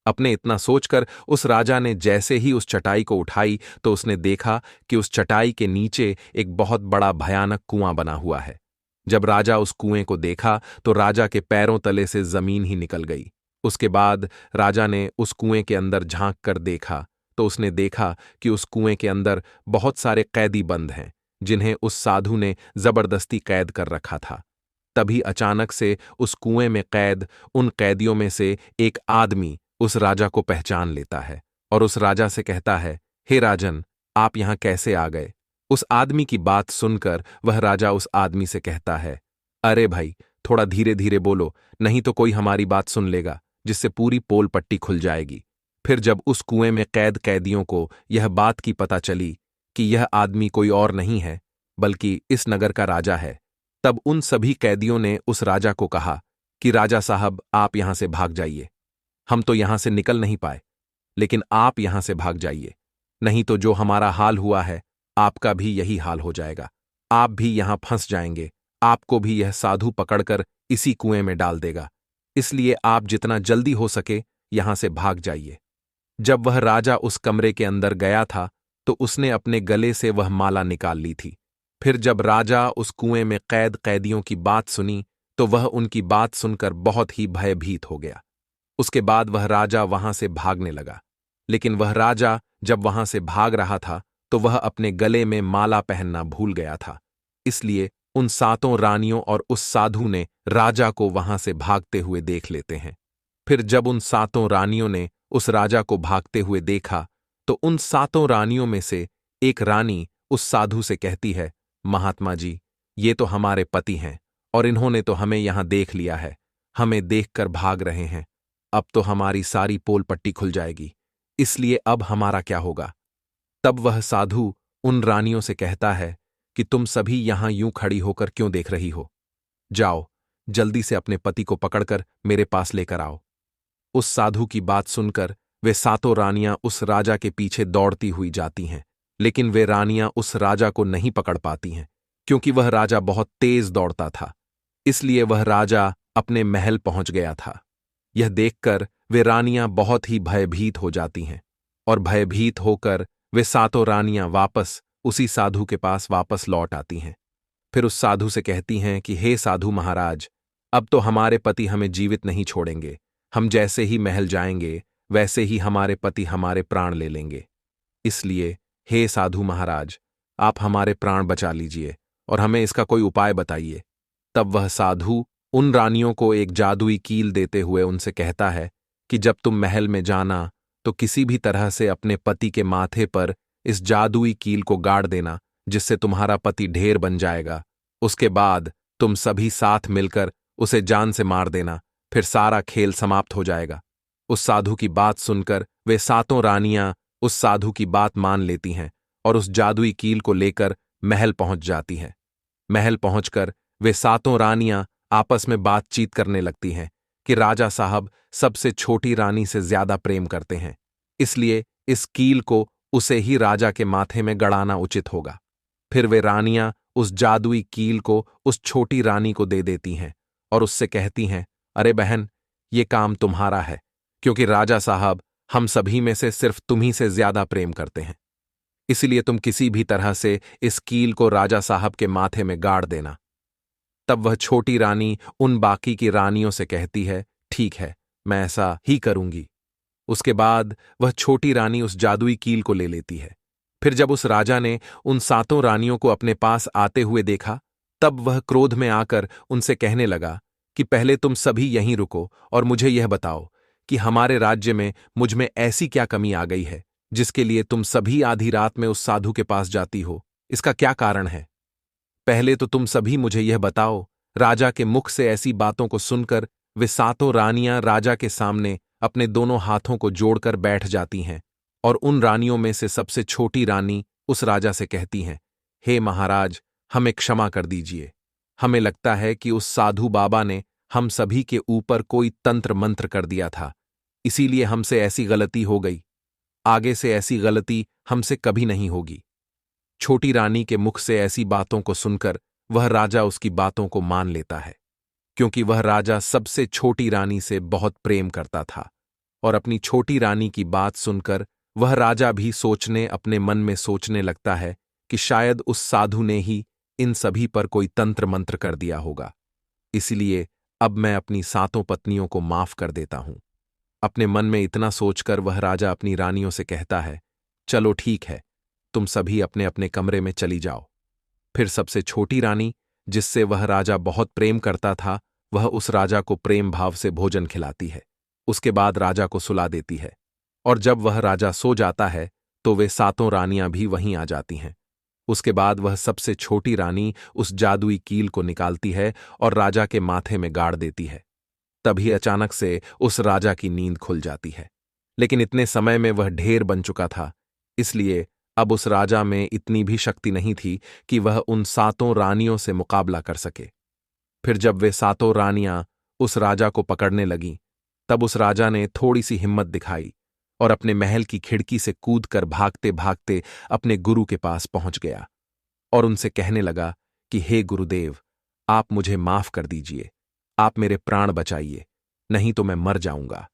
[SPEAKER 2] अपने इतना सोचकर उस राजा ने जैसे ही उस चटाई को उठाई तो उसने देखा कि उस चटाई के नीचे एक बहुत बड़ा भयानक कुआं बना हुआ है। जब राजा उस कुएं को देखा तो राजा के पैरों तले से जमीन ही निकल गई। उसके बाद राजा ने उस कुएं के अंदर झांक कर देखा तो उसने देखा कि उस कुएं के अंदर बहुत सारे कैदी बंद हैं, जिन्हें उस साधु ने जबरदस्ती कैद कर रखा था। तभी अचानक से उस कुएं में कैद उन कैदियों में से एक आदमी उस राजा को पहचान लेता है और उस राजा से कहता है, हे राजन, आप यहां कैसे आ गए? उस आदमी की बात सुनकर वह राजा उस आदमी से कहता है, अरे भाई, थोड़ा धीरे धीरे बोलो, नहीं तो कोई हमारी बात सुन लेगा, जिससे पूरी पोल पट्टी खुल जाएगी। फिर जब उस कुएं में कैद कैदियों को यह बात की पता चली कि यह आदमी कोई और नहीं है बल्कि इस नगर का राजा है, तब उन सभी कैदियों ने उस राजा को कहा कि राजा साहब, आप यहां से भाग जाइए। हम तो यहां से निकल नहीं पाए, लेकिन आप यहां से भाग जाइए, नहीं तो जो हमारा हाल हुआ है आपका भी यही हाल हो जाएगा। आप भी यहां फंस जाएंगे, आपको भी यह साधु पकड़कर इसी कुएं में डाल देगा। इसलिए आप जितना जल्दी हो सके यहां से भाग जाइए। जब वह राजा उस कमरे के अंदर गया था तो उसने अपने गले से वह माला निकाल ली थी। फिर जब राजा उस कुएं में कैद कैदियों की बात सुनी तो वह उनकी बात सुनकर बहुत ही भयभीत हो गया। उसके बाद वह राजा वहां से भागने लगा, लेकिन वह राजा जब वहां से भाग रहा था तो वह अपने गले में माला पहनना भूल गया था। इसलिए उन 7 रानियों और उस साधु ने राजा को वहां से भागते हुए देख लेते हैं। फिर जब उन 7 रानियों ने उस राजा को भागते हुए देखा तो उन 7 रानियों में से एक रानी उस साधु से कहती है, महात्मा जी, ये तो हमारे पति हैं और इन्होंने तो हमें यहां देख लिया है, हमें देखकर भाग रहे हैं। अब तो हमारी सारी पोल पट्टी खुल जाएगी, इसलिए अब हमारा क्या होगा? तब वह साधु उन रानियों से कहता है कि तुम सभी यहां यूं खड़ी होकर क्यों देख रही हो? जाओ, जल्दी से अपने पति को पकड़कर मेरे पास लेकर आओ। उस साधु की बात सुनकर वे 7 रानियां उस राजा के पीछे दौड़ती हुई जाती हैं, लेकिन वे रानियां उस राजा को नहीं पकड़ पाती हैं, क्योंकि वह राजा बहुत तेज दौड़ता था। इसलिए वह राजा अपने महल पहुंच गया था। यह देखकर वे रानियां बहुत ही भयभीत हो जाती हैं और भयभीत होकर वे 7 रानियां वापस उसी साधु के पास वापस लौट आती हैं। फिर उस साधु से कहती हैं कि हे साधु महाराज, अब तो हमारे पति हमें जीवित नहीं छोड़ेंगे, हम जैसे ही महल जाएंगे वैसे ही हमारे पति हमारे प्राण ले लेंगे। इसलिए हे साधु महाराज, आप हमारे प्राण बचा लीजिए और हमें इसका कोई उपाय बताइए। तब वह साधु उन रानियों को एक जादुई कील देते हुए उनसे कहता है कि जब तुम महल में जाना तो किसी भी तरह से अपने पति के माथे पर इस जादुई कील को गाड़ देना, जिससे तुम्हारा पति ढेर बन जाएगा। उसके बाद तुम सभी साथ मिलकर उसे जान से मार देना, फिर सारा खेल समाप्त हो जाएगा। उस साधु की बात सुनकर वे 7 रानियां उस साधु की बात मान लेती हैं और उस जादुई कील को लेकर महल पहुंच जाती हैं। महल पहुंचकर वे 7 रानियां आपस में बातचीत करने लगती हैं कि राजा साहब सबसे छोटी रानी से ज्यादा प्रेम करते हैं, इसलिए इस कील को उसे ही राजा के माथे में गड़ाना उचित होगा। फिर वे रानियां उस जादुई कील को उस छोटी रानी को दे देती हैं और उससे कहती हैं, अरे बहन, ये काम तुम्हारा है, क्योंकि राजा साहब हम सभी में से सिर्फ तुम्ही से ज्यादा प्रेम करते हैं, इसलिए तुम किसी भी तरह से इस कील को राजा साहब के माथे में गाड़ देना। तब वह छोटी रानी उन बाकी की रानियों से कहती है, ठीक है, मैं ऐसा ही करूंगी। उसके बाद वह छोटी रानी उस जादुई कील को ले लेती है। फिर जब उस राजा ने उन 7 रानियों को अपने पास आते हुए देखा, तब वह क्रोध में आकर उनसे कहने लगा
[SPEAKER 1] कि पहले तुम सभी यहीं रुको और मुझे यह बताओ कि हमारे राज्य में मुझ में ऐसी क्या कमी आ गई है जिसके लिए तुम सभी आधी रात में उस साधु के पास जाती हो। इसका क्या कारण है? पहले तो तुम सभी मुझे यह बताओ। राजा के मुख से ऐसी बातों को सुनकर वे सातों रानियां राजा के सामने अपने दोनों हाथों को जोड़कर बैठ जाती हैं और उन रानियों में से सबसे छोटी रानी उस राजा से कहती हैं, हे महाराज, हमें क्षमा कर दीजिए। हमें लगता है कि उस साधु बाबा ने हम सभी के ऊपर कोई तंत्र मंत्र कर दिया था, इसीलिए हमसे ऐसी गलती हो गई। आगे से ऐसी गलती हमसे कभी नहीं होगी। छोटी रानी के मुख से ऐसी बातों को सुनकर वह राजा उसकी बातों को मान लेता है, क्योंकि वह राजा सबसे छोटी रानी से बहुत प्रेम करता था। और अपनी छोटी रानी की बात सुनकर वह राजा भी अपने मन में सोचने लगता है कि शायद उस साधु ने ही इन सभी पर कोई तंत्र मंत्र कर दिया होगा। इसलिए अब मैं अपनी सातों पत्नियों को माफ कर देता हूं। अपने मन में इतना सोचकर वह राजा अपनी रानियों से कहता है, चलो ठीक है, तुम सभी अपने अपने कमरे में चली जाओ। फिर सबसे छोटी रानी, जिससे वह राजा बहुत प्रेम करता था, वह उस राजा को प्रेम भाव से भोजन खिलाती है। उसके बाद राजा को सुला देती है और जब वह राजा सो जाता है तो वे सातों रानियां भी वहीं आ जाती हैं। उसके बाद वह सबसे छोटी रानी उस जादुई कील को निकालती है और राजा के माथे में गाड़ देती है। तभी अचानक से उस राजा की नींद खुल जाती है। लेकिन इतने समय में वह ढेर बन चुका था, इसलिए अब उस राजा में इतनी भी शक्ति नहीं थी कि वह उन सातों रानियों से मुकाबला कर सके। फिर जब वे सातों रानियां उस राजा को पकड़ने लगीं, तब उस राजा ने थोड़ी सी हिम्मत दिखाई और अपने महल की खिड़की से कूदकर भागते भागते अपने गुरु के पास पहुंच गया और उनसे कहने लगा कि हे गुरुदेव, आप मुझे माफ कर दीजिए, आप मेरे प्राण बचाइए, नहीं तो मैं मर जाऊंगा।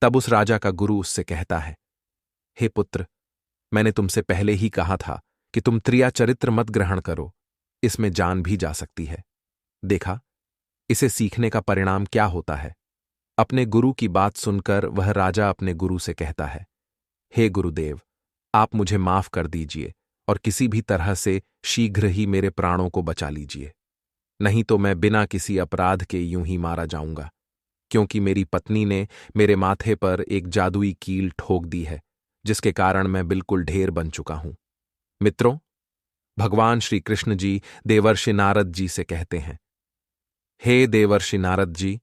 [SPEAKER 1] तब उस राजा का गुरु उससे कहता है, हे पुत्र, मैंने तुमसे पहले ही कहा था कि तुम त्रिया चरित्र मत ग्रहण करो, इसमें जान भी जा सकती है। देखा, इसे सीखने का परिणाम क्या होता है। अपने गुरु की बात सुनकर वह राजा अपने गुरु से कहता है, हे गुरुदेव, आप मुझे माफ कर दीजिए और किसी भी तरह से शीघ्र ही मेरे प्राणों को बचा लीजिए, नहीं तो मैं बिना किसी अपराध के यूं ही मारा जाऊंगा, क्योंकि मेरी पत्नी ने मेरे माथे पर एक जादुई कील ठोक दी है, जिसके कारण मैं बिल्कुल ढेर बन चुका हूं। मित्रों, भगवान श्री कृष्ण जी देवर्षि नारद जी से कहते हैं, हे देवर्षि नारद जी।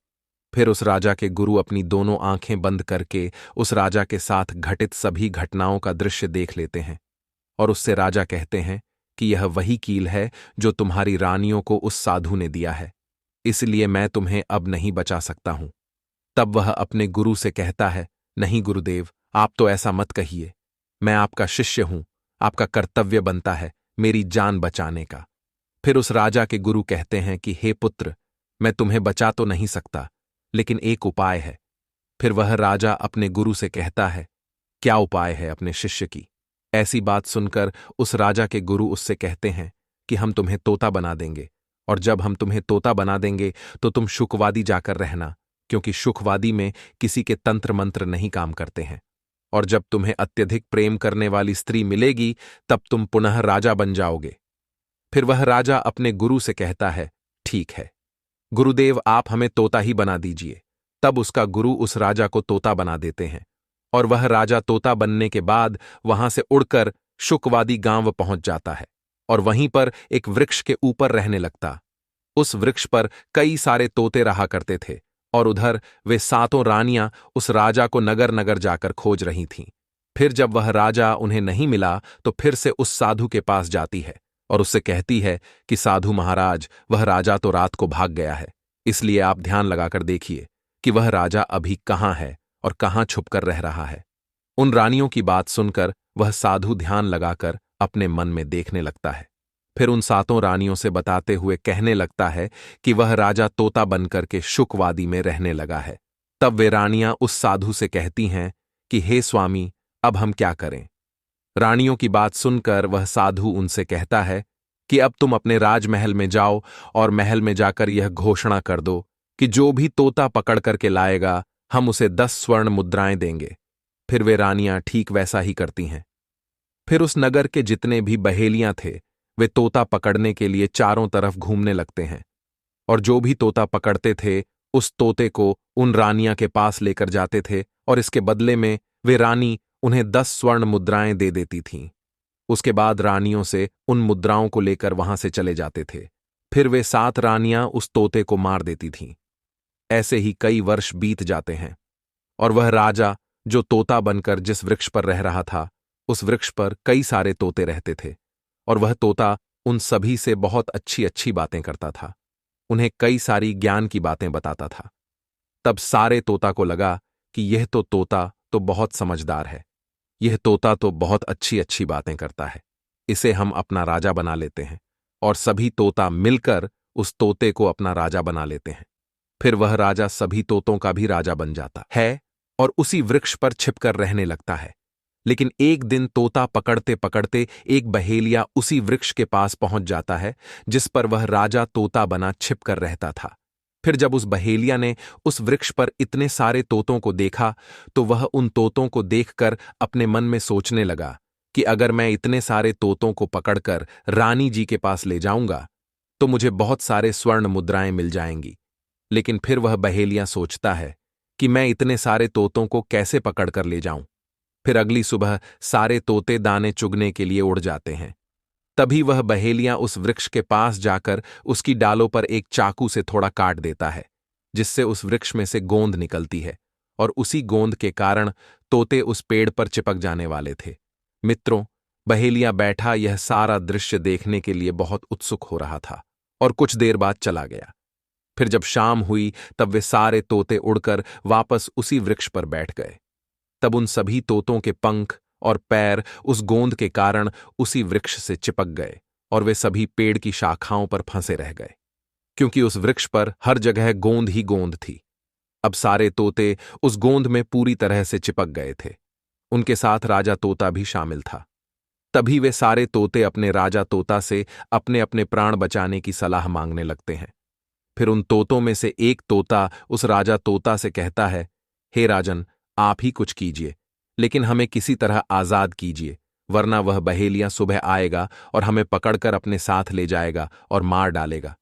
[SPEAKER 1] फिर उस राजा के गुरु अपनी दोनों आंखें बंद करके उस राजा के साथ घटित सभी घटनाओं का दृश्य देख लेते हैं और उससे राजा कहते हैं कि यह वही कील है जो तुम्हारी रानियों को उस साधु ने दिया है, इसलिए मैं तुम्हें अब नहीं बचा सकता हूं। तब वह अपने गुरु से कहता है, नहीं गुरुदेव, आप तो ऐसा मत कहिए, मैं आपका शिष्य हूं, आपका कर्तव्य बनता है मेरी जान बचाने का। फिर उस राजा के गुरु कहते हैं कि हे पुत्र, मैं तुम्हें बचा तो नहीं सकता, लेकिन एक उपाय है। फिर वह राजा अपने गुरु से कहता है, क्या उपाय है अपने शिष्य की? ऐसी बात सुनकर उस राजा के गुरु उससे कहते हैं कि हम तुम्हें तोता बना देंगे, और जब हम तुम्हें तोता बना देंगे तो तुम शुकवादी जाकर रहना, क्योंकि शुकवादी में किसी के तंत्र मंत्र नहीं काम करते हैं। और जब तुम्हें अत्यधिक प्रेम करने वाली स्त्री मिलेगी तब तुम पुनः राजा बन जाओगे। फिर वह राजा अपने गुरु से कहता है, ठीक है गुरुदेव, आप हमें तोता ही बना दीजिए। तब उसका गुरु उस राजा को तोता बना देते हैं और वह राजा तोता बनने के बाद वहां से उड़कर शुकवादी गांव पहुंच जाता है और वहीं पर एक वृक्ष के ऊपर रहने लगता। उस वृक्ष पर कई सारे तोते रहा करते थे और उधर वे सातों रानियां उस राजा को नगर नगर जाकर खोज रही थीं। फिर जब वह राजा उन्हें नहीं मिला तो फिर से उस साधु के पास जाती है और उससे कहती है कि साधु महाराज, वह राजा तो रात को भाग गया है, इसलिए आप ध्यान लगाकर देखिए कि वह राजा अभी कहाँ है और कहाँ छुपकर रह रहा है। उन रानियों की बात सुनकर वह साधु ध्यान लगाकर अपने मन में देखने लगता है। फिर उन सातों रानियों से बताते हुए कहने लगता है कि वह राजा तोता बनकर के शुकवादी में रहने लगा है। तब वे रानियां उस साधु से कहती हैं कि हे स्वामी, अब हम क्या करें? रानियों की बात सुनकर वह साधु उनसे कहता है कि अब तुम अपने राजमहल में जाओ और महल में जाकर यह घोषणा कर दो कि जो भी तोता पकड़ करके लाएगा हम उसे 10 स्वर्ण मुद्राएं देंगे। फिर वे रानियां ठीक वैसा ही करती हैं। फिर उस नगर के जितने भी बहेलियां थे वे तोता पकड़ने के लिए चारों तरफ घूमने लगते हैं और जो भी तोता पकड़ते थे
[SPEAKER 2] उस तोते को उन रानियां के पास लेकर जाते थे और इसके बदले में वे रानी उन्हें 10 स्वर्ण मुद्राएं दे देती थीं। उसके बाद रानियों से उन मुद्राओं को लेकर वहां से चले जाते थे। फिर वे 7 रानियां उस तोते को मार देती थीं। ऐसे ही कई वर्ष बीत जाते हैं और वह राजा जो तोता बनकर जिस वृक्ष पर रह रहा था, उस वृक्ष पर कई सारे तोते रहते थे और वह तोता उन सभी से बहुत अच्छी अच्छी बातें करता था, उन्हें कई सारी ज्ञान की बातें बताता था। तब सारे तोता को लगा कि यह तो तोता तो बहुत समझदार है, यह तोता तो बहुत अच्छी अच्छी बातें करता है, इसे हम अपना राजा बना लेते हैं। और सभी तोता मिलकर उस तोते को अपना राजा बना लेते हैं। फिर वह राजा सभी तोतों का भी राजा बन जाता है और उसी वृक्ष पर छिपकर रहने लगता है। लेकिन एक दिन तोता पकड़ते पकड़ते एक बहेलिया उसी वृक्ष के पास पहुंच जाता है जिस पर वह राजा तोता बना छिपकर रहता था। फिर जब उस बहेलिया ने उस वृक्ष पर इतने सारे तोतों को देखा तो वह उन तोतों को देखकर अपने मन में सोचने लगा कि अगर मैं इतने सारे तोतों को पकड़कर रानी जी के पास ले जाऊंगा तो मुझे बहुत सारे स्वर्ण मुद्राएं मिल जाएंगी। लेकिन फिर वह बहेलिया सोचता है कि मैं इतने सारे तोतों को कैसे पकड़कर ले जाऊं। फिर अगली सुबह सारे तोते दाने चुगने के लिए उड़ जाते हैं। तभी वह बहेलिया उस वृक्ष के पास जाकर उसकी डालों पर एक चाकू से थोड़ा काट देता है, जिससे उस वृक्ष में से गोंद निकलती है और उसी गोंद के कारण तोते उस पेड़ पर चिपक जाने वाले थे। मित्रों, बहेलिया बैठा यह सारा दृश्य देखने के लिए बहुत उत्सुक हो रहा था और कुछ देर बाद चला गया। फिर जब शाम हुई तब वे सारे तोते उड़कर वापस उसी वृक्ष पर बैठ गए। तब उन सभी तोतों के पंख और पैर उस गोंद के कारण उसी वृक्ष से चिपक गए और वे सभी पेड़ की शाखाओं पर फंसे रह गए, क्योंकि उस वृक्ष पर हर जगह गोंद ही गोंद थी। अब सारे तोते उस गोंद में पूरी तरह से चिपक गए थे। उनके साथ राजा तोता भी शामिल था। तभी वे सारे तोते अपने राजा तोता से अपने अपने प्राण बचाने की सलाह मांगने लगते हैं। फिर उन तोतों में से एक तोता उस राजा तोता से कहता है, हे राजन, आप ही कुछ कीजिए, लेकिन हमें किसी तरह आजाद कीजिए, वरना वह बहेलिया सुबह आएगा और हमें पकड़कर अपने साथ ले जाएगा और मार डालेगा।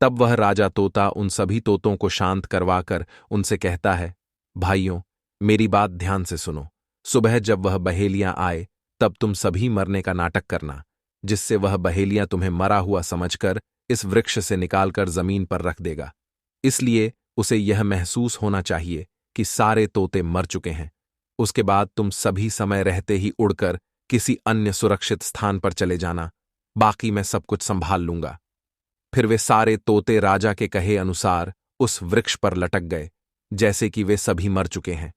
[SPEAKER 2] तब वह राजा तोता उन सभी तोतों को शांत करवाकर उनसे कहता है, भाइयों, मेरी बात ध्यान से सुनो। सुबह जब वह बहेलिया आए तब तुम सभी मरने का नाटक करना, जिससे वह बहेलिया तुम्हें मरा हुआ समझकर इस वृक्ष से निकालकर जमीन पर रख देगा। इसलिए उसे यह महसूस होना चाहिए कि सारे तोते मर चुके हैं। उसके बाद तुम सभी समय रहते ही उड़कर किसी अन्य सुरक्षित स्थान पर चले जाना, बाकी मैं सब कुछ संभाल लूंगा। फिर वे सारे तोते राजा के कहे अनुसार उस वृक्ष पर लटक गए, जैसे कि वे सभी मर चुके हैं।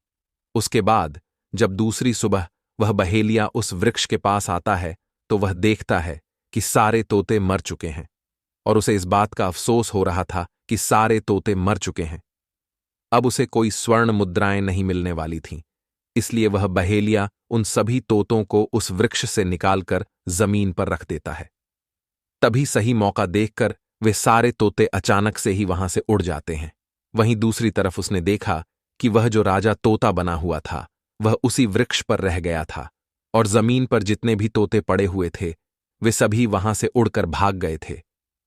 [SPEAKER 2] उसके बाद जब दूसरी सुबह वह बहेलिया उस वृक्ष के पास आता है तो वह देखता है कि सारे तोते मर चुके हैं और उसे इस बात का अफसोस हो रहा था कि सारे तोते मर चुके हैं। अब उसे कोई स्वर्ण मुद्राएं नहीं मिलने वाली थीं, इसलिए वह बहेलिया उन सभी तोतों को उस वृक्ष से निकालकर जमीन पर रख देता है। तभी सही मौका देखकर वे सारे तोते अचानक से ही वहां से उड़ जाते हैं। वहीं दूसरी तरफ उसने देखा कि वह जो राजा तोता बना हुआ था वह उसी वृक्ष पर रह गया था और जमीन पर जितने भी तोते पड़े हुए थे वे सभी वहां से उड़कर भाग गए थे।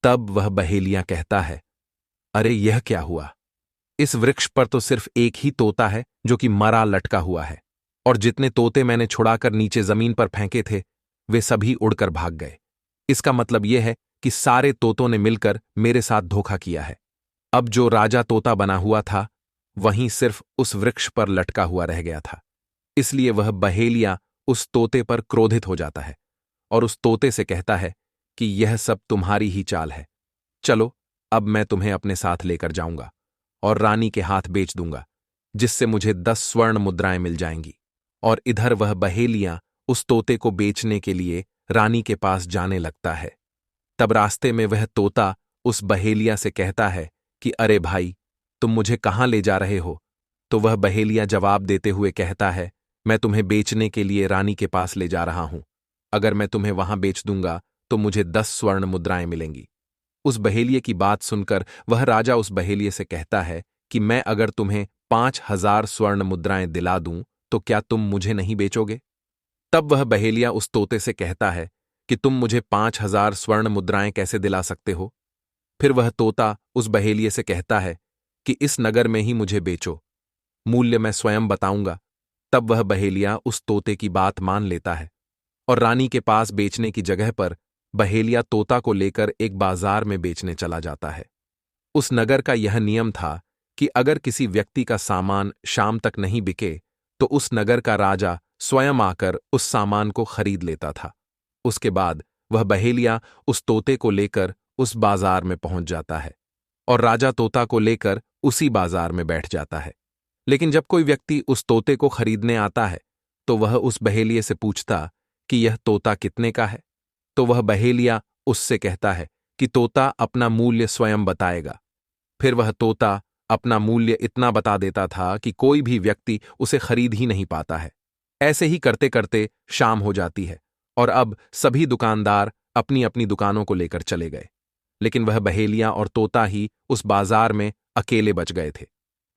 [SPEAKER 2] तब वह बहेलिया कहता है, अरे यह क्या हुआ? इस वृक्ष पर तो सिर्फ एक ही तोता है जो कि मरा लटका हुआ है, और जितने तोते मैंने छुड़ाकर नीचे जमीन पर फेंके थे वे सभी उड़कर भाग गए। इसका मतलब यह है कि सारे तोतों ने मिलकर मेरे साथ धोखा किया है। अब जो राजा तोता बना हुआ था वहीं सिर्फ उस वृक्ष पर लटका हुआ रह गया था। इसलिए वह बहेलिया उस तोते पर क्रोधित हो जाता है और उस तोते से कहता है कि यह सब तुम्हारी ही चाल है। चलो, अब मैं तुम्हें अपने साथ लेकर जाऊंगा और रानी के हाथ बेच दूंगा, जिससे मुझे 10 स्वर्ण मुद्राएं मिल जाएंगी। और इधर वह बहेलिया उस तोते को बेचने के लिए रानी के पास जाने लगता है। तब रास्ते में वह तोता उस बहेलिया से कहता है कि अरे भाई, तुम मुझे कहाँ ले जा रहे हो? तो वह बहेलिया जवाब देते हुए कहता है, मैं तुम्हें बेचने के लिए रानी के पास ले जा रहा हूं। अगर मैं तुम्हें वहां बेच दूंगा तो मुझे 10 स्वर्ण मुद्राएं मिलेंगी। उस बहेलिये की बात सुनकर वह राजा उस बहेलिये से कहता है कि मैं अगर तुम्हें 5000 स्वर्ण मुद्राएं दिला दूं तो क्या तुम मुझे नहीं बेचोगे? तब वह बहेलिया उस तोते से कहता है कि तुम मुझे 5000 स्वर्ण मुद्राएं कैसे दिला सकते हो? फिर वह तोता उस बहेलिये से कहता है कि इस नगर में ही मुझे बेचो, मूल्य मैं स्वयं बताऊंगा। तब वह बहेलिया उस तोते की बात मान लेता है और रानी के पास बेचने की जगह पर बहेलिया तोता को लेकर एक बाजार में बेचने चला जाता है। उस नगर का यह नियम था कि अगर किसी व्यक्ति का सामान शाम तक नहीं बिके तो उस नगर का राजा स्वयं आकर उस सामान को खरीद लेता था। उसके बाद वह बहेलिया उस तोते को लेकर उस बाजार में पहुंच जाता है और राजा तोता को लेकर उसी बाजार में बैठ जाता है। लेकिन जब कोई व्यक्ति उस तोते को खरीदने आता है तो वह उस बहेलिये से पूछता कि यह तोता कितने का है, तो वह बहेलिया उससे कहता है कि तोता अपना मूल्य स्वयं बताएगा। फिर वह तोता अपना मूल्य इतना बता देता था कि कोई भी व्यक्ति उसे खरीद ही नहीं पाता है। ऐसे ही करते करते शाम हो जाती है और अब सभी दुकानदार अपनी अपनी दुकानों को लेकर चले गए, लेकिन वह बहेलिया और तोता ही उस बाजार में अकेले बच गए थे।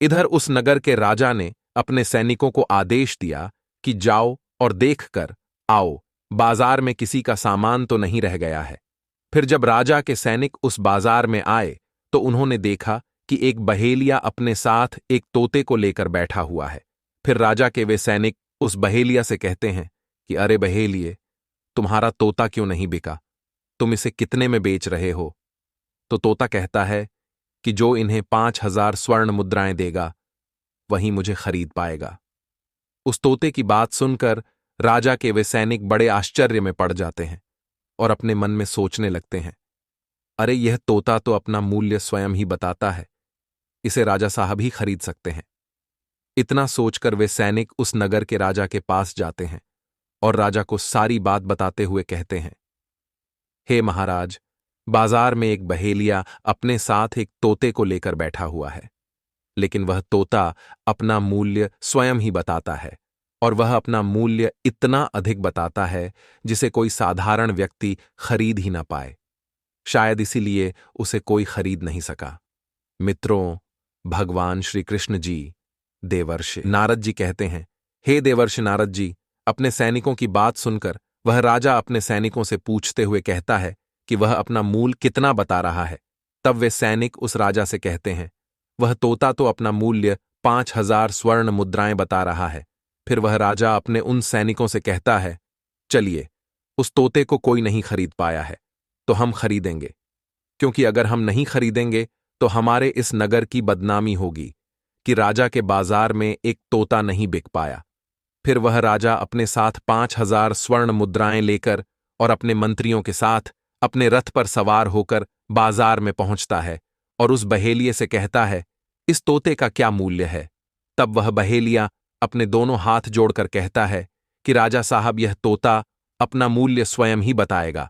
[SPEAKER 2] इधर उस नगर के राजा ने अपने सैनिकों को आदेश दिया कि जाओ और देखकर आओ, बाजार में किसी का सामान तो नहीं रह गया है। फिर जब राजा के सैनिक उस बाजार में आए तो उन्होंने देखा कि एक बहेलिया अपने साथ एक तोते को लेकर बैठा हुआ है। फिर राजा के वे सैनिक उस बहेलिया से कहते हैं कि अरे बहेलिये, तुम्हारा तोता क्यों नहीं बिका? तुम इसे कितने में बेच रहे हो? तो तोता कहता है कि जो इन्हें 5,000 स्वर्ण मुद्राएं देगा वही मुझे खरीद पाएगा। उस तोते की बात सुनकर राजा के वे सैनिक बड़े आश्चर्य में पड़ जाते हैं और अपने मन में सोचने लगते हैं, अरे यह तोता तो अपना मूल्य स्वयं ही बताता है, इसे राजा साहब ही खरीद सकते हैं। इतना सोचकर वे सैनिक उस नगर के राजा के पास जाते हैं और राजा को सारी बात बताते हुए कहते हैं, हे महाराज, बाजार में एक बहेलिया अपने साथ एक तोते को लेकर बैठा हुआ है, लेकिन वह तोता अपना मूल्य स्वयं ही बताता है और वह अपना मूल्य इतना अधिक बताता है जिसे कोई साधारण व्यक्ति खरीद ही ना पाए। शायद इसीलिए उसे कोई खरीद नहीं सका। मित्रों, भगवान श्री कृष्ण जी देवर्षि नारद जी कहते हैं, हे देवर्षि नारद जी, अपने सैनिकों की बात सुनकर वह राजा अपने सैनिकों से पूछते हुए कहता है कि वह अपना मूल कितना बता रहा है। तब वे सैनिक उस राजा से कहते हैं, वह तोता तो अपना मूल्य 5,000 स्वर्ण मुद्राएं बता रहा है। फिर वह राजा अपने उन सैनिकों से कहता है, चलिए, उस तोते को कोई नहीं खरीद पाया है तो हम खरीदेंगे, क्योंकि अगर हम नहीं खरीदेंगे तो हमारे इस नगर की बदनामी होगी कि राजा के बाजार में एक तोता नहीं बिक पाया। फिर वह राजा अपने साथ 5,000 स्वर्ण मुद्राएं लेकर और अपने मंत्रियों के साथ अपने रथ पर सवार होकर बाजार में पहुंचता है और उस बहेलिये से कहता है, इस तोते का क्या मूल्य है? तब वह बहेलिया अपने दोनों हाथ जोड़कर कहता है कि राजा साहब, यह तोता अपना मूल्य स्वयं ही बताएगा।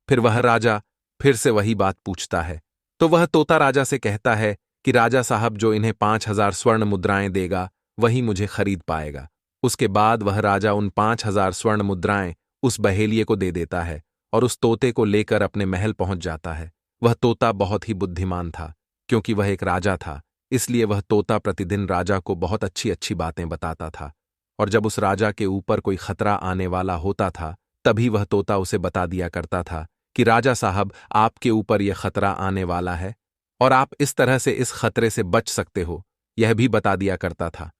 [SPEAKER 2] फिर वह राजा फिर से वही बात पूछता है, तो वह तोता राजा से कहता है कि राजा साहब, जो इन्हें 5,000 स्वर्ण मुद्राएं देगा वही मुझे खरीद पाएगा। उसके बाद वह राजा उन 5,000 स्वर्ण मुद्राएं उस बहेलिये को दे देता है और उस तोते को लेकर अपने महल पहुंच जाता है। वह तोता बहुत ही बुद्धिमान था, क्योंकि वह एक राजा था, इसलिए वह तोता प्रतिदिन राजा को बहुत अच्छी अच्छी बातें बताता था और जब उस राजा के ऊपर कोई खतरा आने वाला होता था तभी वह तोता उसे बता दिया करता था कि राजा साहब, आपके ऊपर यह खतरा आने वाला है और आप इस तरह से इस खतरे से बच सकते हो, यह भी बता दिया करता था।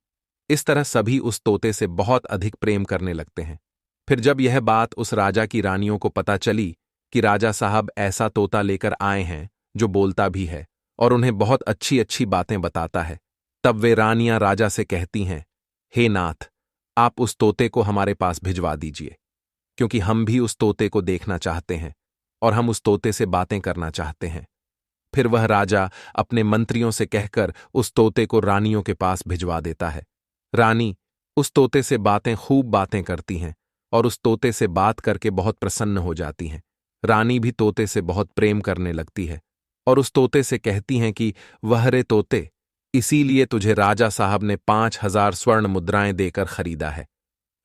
[SPEAKER 2] इस तरह सभी उस तोते से बहुत अधिक प्रेम करने लगते हैं। फिर जब यह बात उस राजा की रानियों को पता चली कि राजा साहब ऐसा तोता लेकर आए हैं जो बोलता भी है और उन्हें बहुत अच्छी अच्छी बातें बताता है, तब वे रानियां राजा से कहती हैं, हे नाथ, आप उस तोते को हमारे पास भिजवा दीजिए, क्योंकि हम भी उस तोते को देखना चाहते हैं और हम उस तोते से बातें करना चाहते हैं। फिर वह राजा अपने मंत्रियों से कहकर उस तोते को रानियों के पास भिजवा देता है। रानी उस तोते से खूब बातें करती हैं और उस तोते से बात करके बहुत प्रसन्न हो जाती हैं। रानी भी तोते से बहुत प्रेम करने लगती है और उस तोते से कहती हैं कि वह रे तोते, इसीलिए तुझे राजा साहब ने 5,000 स्वर्ण मुद्राएं देकर खरीदा है।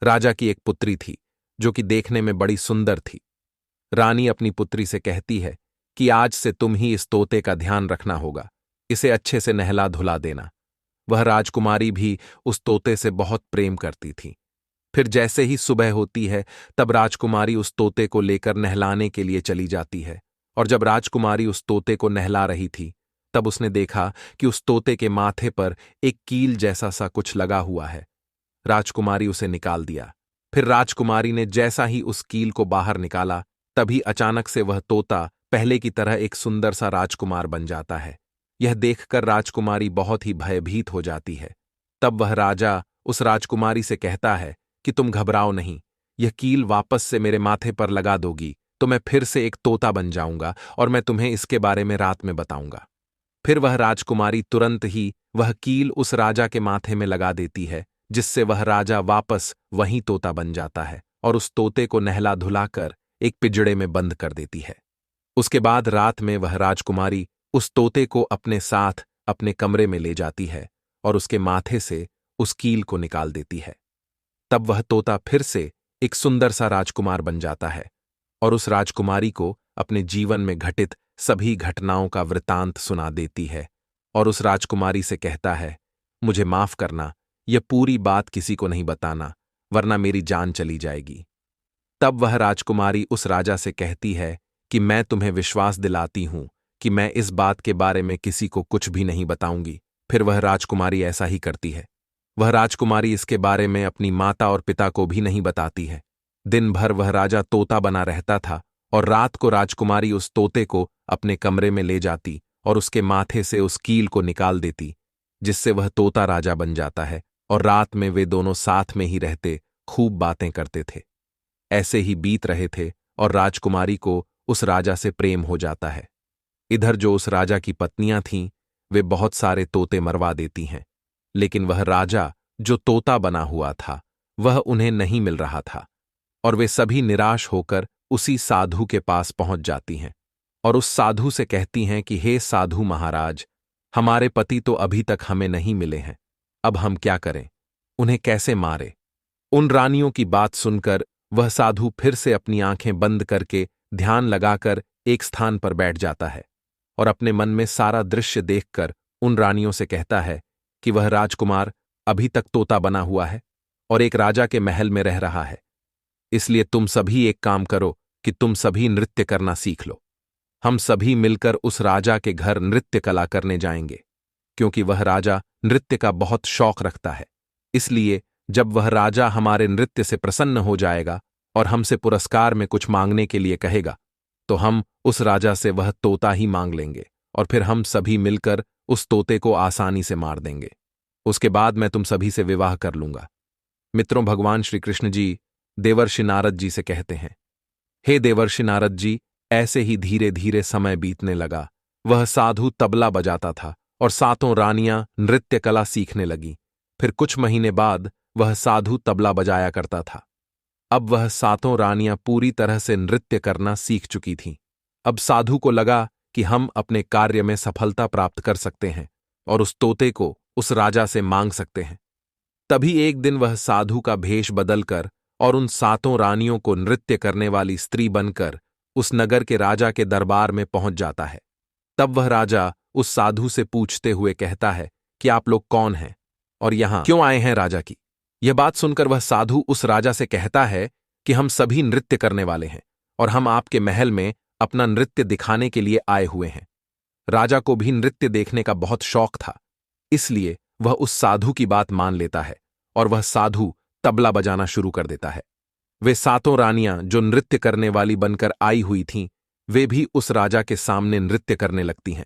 [SPEAKER 2] राजा की एक पुत्री थी जो कि देखने में बड़ी सुंदर थी। रानी अपनी पुत्री से कहती है कि आज से तुम ही इस तोते का ध्यान रखना होगा, इसे अच्छे से नहला धुला देना। वह राजकुमारी भी उस तोते से बहुत प्रेम करती थी। फिर जैसे ही सुबह होती है तब राजकुमारी उस तोते को लेकर नहलाने के लिए चली जाती है और जब राजकुमारी उस तोते को नहला रही थी तब उसने देखा कि उस तोते के माथे पर एक कील जैसा सा कुछ लगा हुआ है। राजकुमारी उसे निकाल दिया। फिर राजकुमारी ने जैसा ही उस कील को बाहर निकाला, तभी अचानक से वह तोता पहले की तरह एक सुंदर सा राजकुमार बन जाता है। यह देखकर राजकुमारी बहुत ही भयभीत हो जाती है। तब वह राजा उस राजकुमारी से कहता है कि तुम घबराओ नहीं, यह कील वापस से मेरे माथे पर लगा दोगी तो मैं फिर से एक तोता बन जाऊंगा और मैं तुम्हें इसके बारे में रात में बताऊंगा। फिर वह राजकुमारी तुरंत ही वह कील उस राजा के माथे में लगा देती है, जिससे वह राजा वापस वहीं तोता बन जाता है और उस तोते को नहला धुलाकर एक पिंजड़े में बंद कर देती है। उसके बाद रात में वह राजकुमारी उस तोते को अपने साथ अपने कमरे में ले जाती है और उसके माथे से उस कील को निकाल देती है। तब वह तोता फिर से एक सुंदर सा राजकुमार बन जाता है और उस राजकुमारी को अपने जीवन में घटित सभी घटनाओं का वृतांत सुना देती है और उस राजकुमारी से कहता है, मुझे माफ करना, यह पूरी बात किसी को नहीं बताना, वरना मेरी जान चली जाएगी। तब वह राजकुमारी उस राजा से कहती है कि मैं तुम्हें विश्वास दिलाती हूं कि मैं इस बात के बारे में किसी को कुछ भी नहीं बताऊंगी। फिर वह राजकुमारी ऐसा ही करती है। वह राजकुमारी इसके बारे में अपनी माता और पिता को भी नहीं बताती है। दिन भर वह राजा तोता बना रहता था और रात को राजकुमारी उस तोते को अपने कमरे में ले जाती और उसके माथे से उस कील को निकाल देती, जिससे वह तोता राजा बन जाता है और रात में वे दोनों साथ में ही रहते खूब बातें करते थे। ऐसे ही बीत रहे थे और राजकुमारी को उस राजा से प्रेम हो जाता है। इधर जो उस राजा की पत्नियां थीं, वे बहुत सारे तोते मरवा देती हैं, लेकिन वह राजा जो तोता बना हुआ था वह उन्हें नहीं मिल रहा था और वे सभी निराश होकर उसी साधु के पास पहुंच जाती हैं और उस साधु से कहती हैं कि हे साधु महाराज, हमारे पति तो अभी तक हमें नहीं मिले हैं, अब हम क्या करें, उन्हें कैसे मारे। उन रानियों की बात सुनकर वह साधु फिर से अपनी आंखें बंद करके ध्यान लगाकर एक स्थान पर बैठ जाता है और अपने मन में सारा दृश्य देखकर उन रानियों से कहता है कि वह राजकुमार अभी तक तोता बना हुआ है और एक राजा के महल में रह रहा है, इसलिए तुम सभी एक काम करो कि तुम सभी नृत्य करना सीख लो। हम सभी मिलकर उस राजा के घर नृत्य कला करने जाएंगे, क्योंकि वह राजा नृत्य का बहुत शौक रखता है। इसलिए जब वह राजा हमारे नृत्य से प्रसन्न हो जाएगा और हमसे पुरस्कार में कुछ मांगने के लिए कहेगा, तो हम उस राजा से वह तोता ही मांग लेंगे और फिर हम सभी मिलकर उस तोते को आसानी से मार देंगे। उसके बाद मैं तुम सभी से विवाह कर लूंगा। मित्रों, भगवान श्री कृष्ण जी देवर्षि नारद जी से कहते हैं, हे देवर्षि नारद जी, ऐसे ही धीरे धीरे समय बीतने लगा। वह साधु तबला बजाता था और सातों रानियां नृत्य कला सीखने लगीं। फिर कुछ महीने बाद वह साधु तबला बजाया करता था। अब वह सातों रानियां पूरी तरह से नृत्य करना सीख चुकी थीं। अब साधु को लगा कि हम अपने कार्य में सफलता प्राप्त कर सकते हैं और उस तोते को उस राजा से मांग सकते हैं। तभी एक दिन वह साधु का भेष बदलकर और उन सातों रानियों को नृत्य करने वाली स्त्री बनकर उस नगर के राजा के दरबार में पहुंच जाता है। तब वह राजा उस साधु से पूछते हुए कहता है कि आप लोग कौन हैं और यहां क्यों आए हैं राजा की। यह बात सुनकर वह साधु उस राजा से कहता है कि हम सभी नृत्य करने वाले हैं और हम आपके महल में अपना नृत्य दिखाने के लिए आए हुए हैं। राजा को भी नृत्य देखने का बहुत शौक था, इसलिए वह उस साधु की बात मान लेता है और वह साधु तबला बजाना शुरू कर देता है। वे सातों रानियां जो नृत्य करने वाली बनकर आई हुई थीं, वे भी उस राजा के सामने नृत्य करने लगती हैं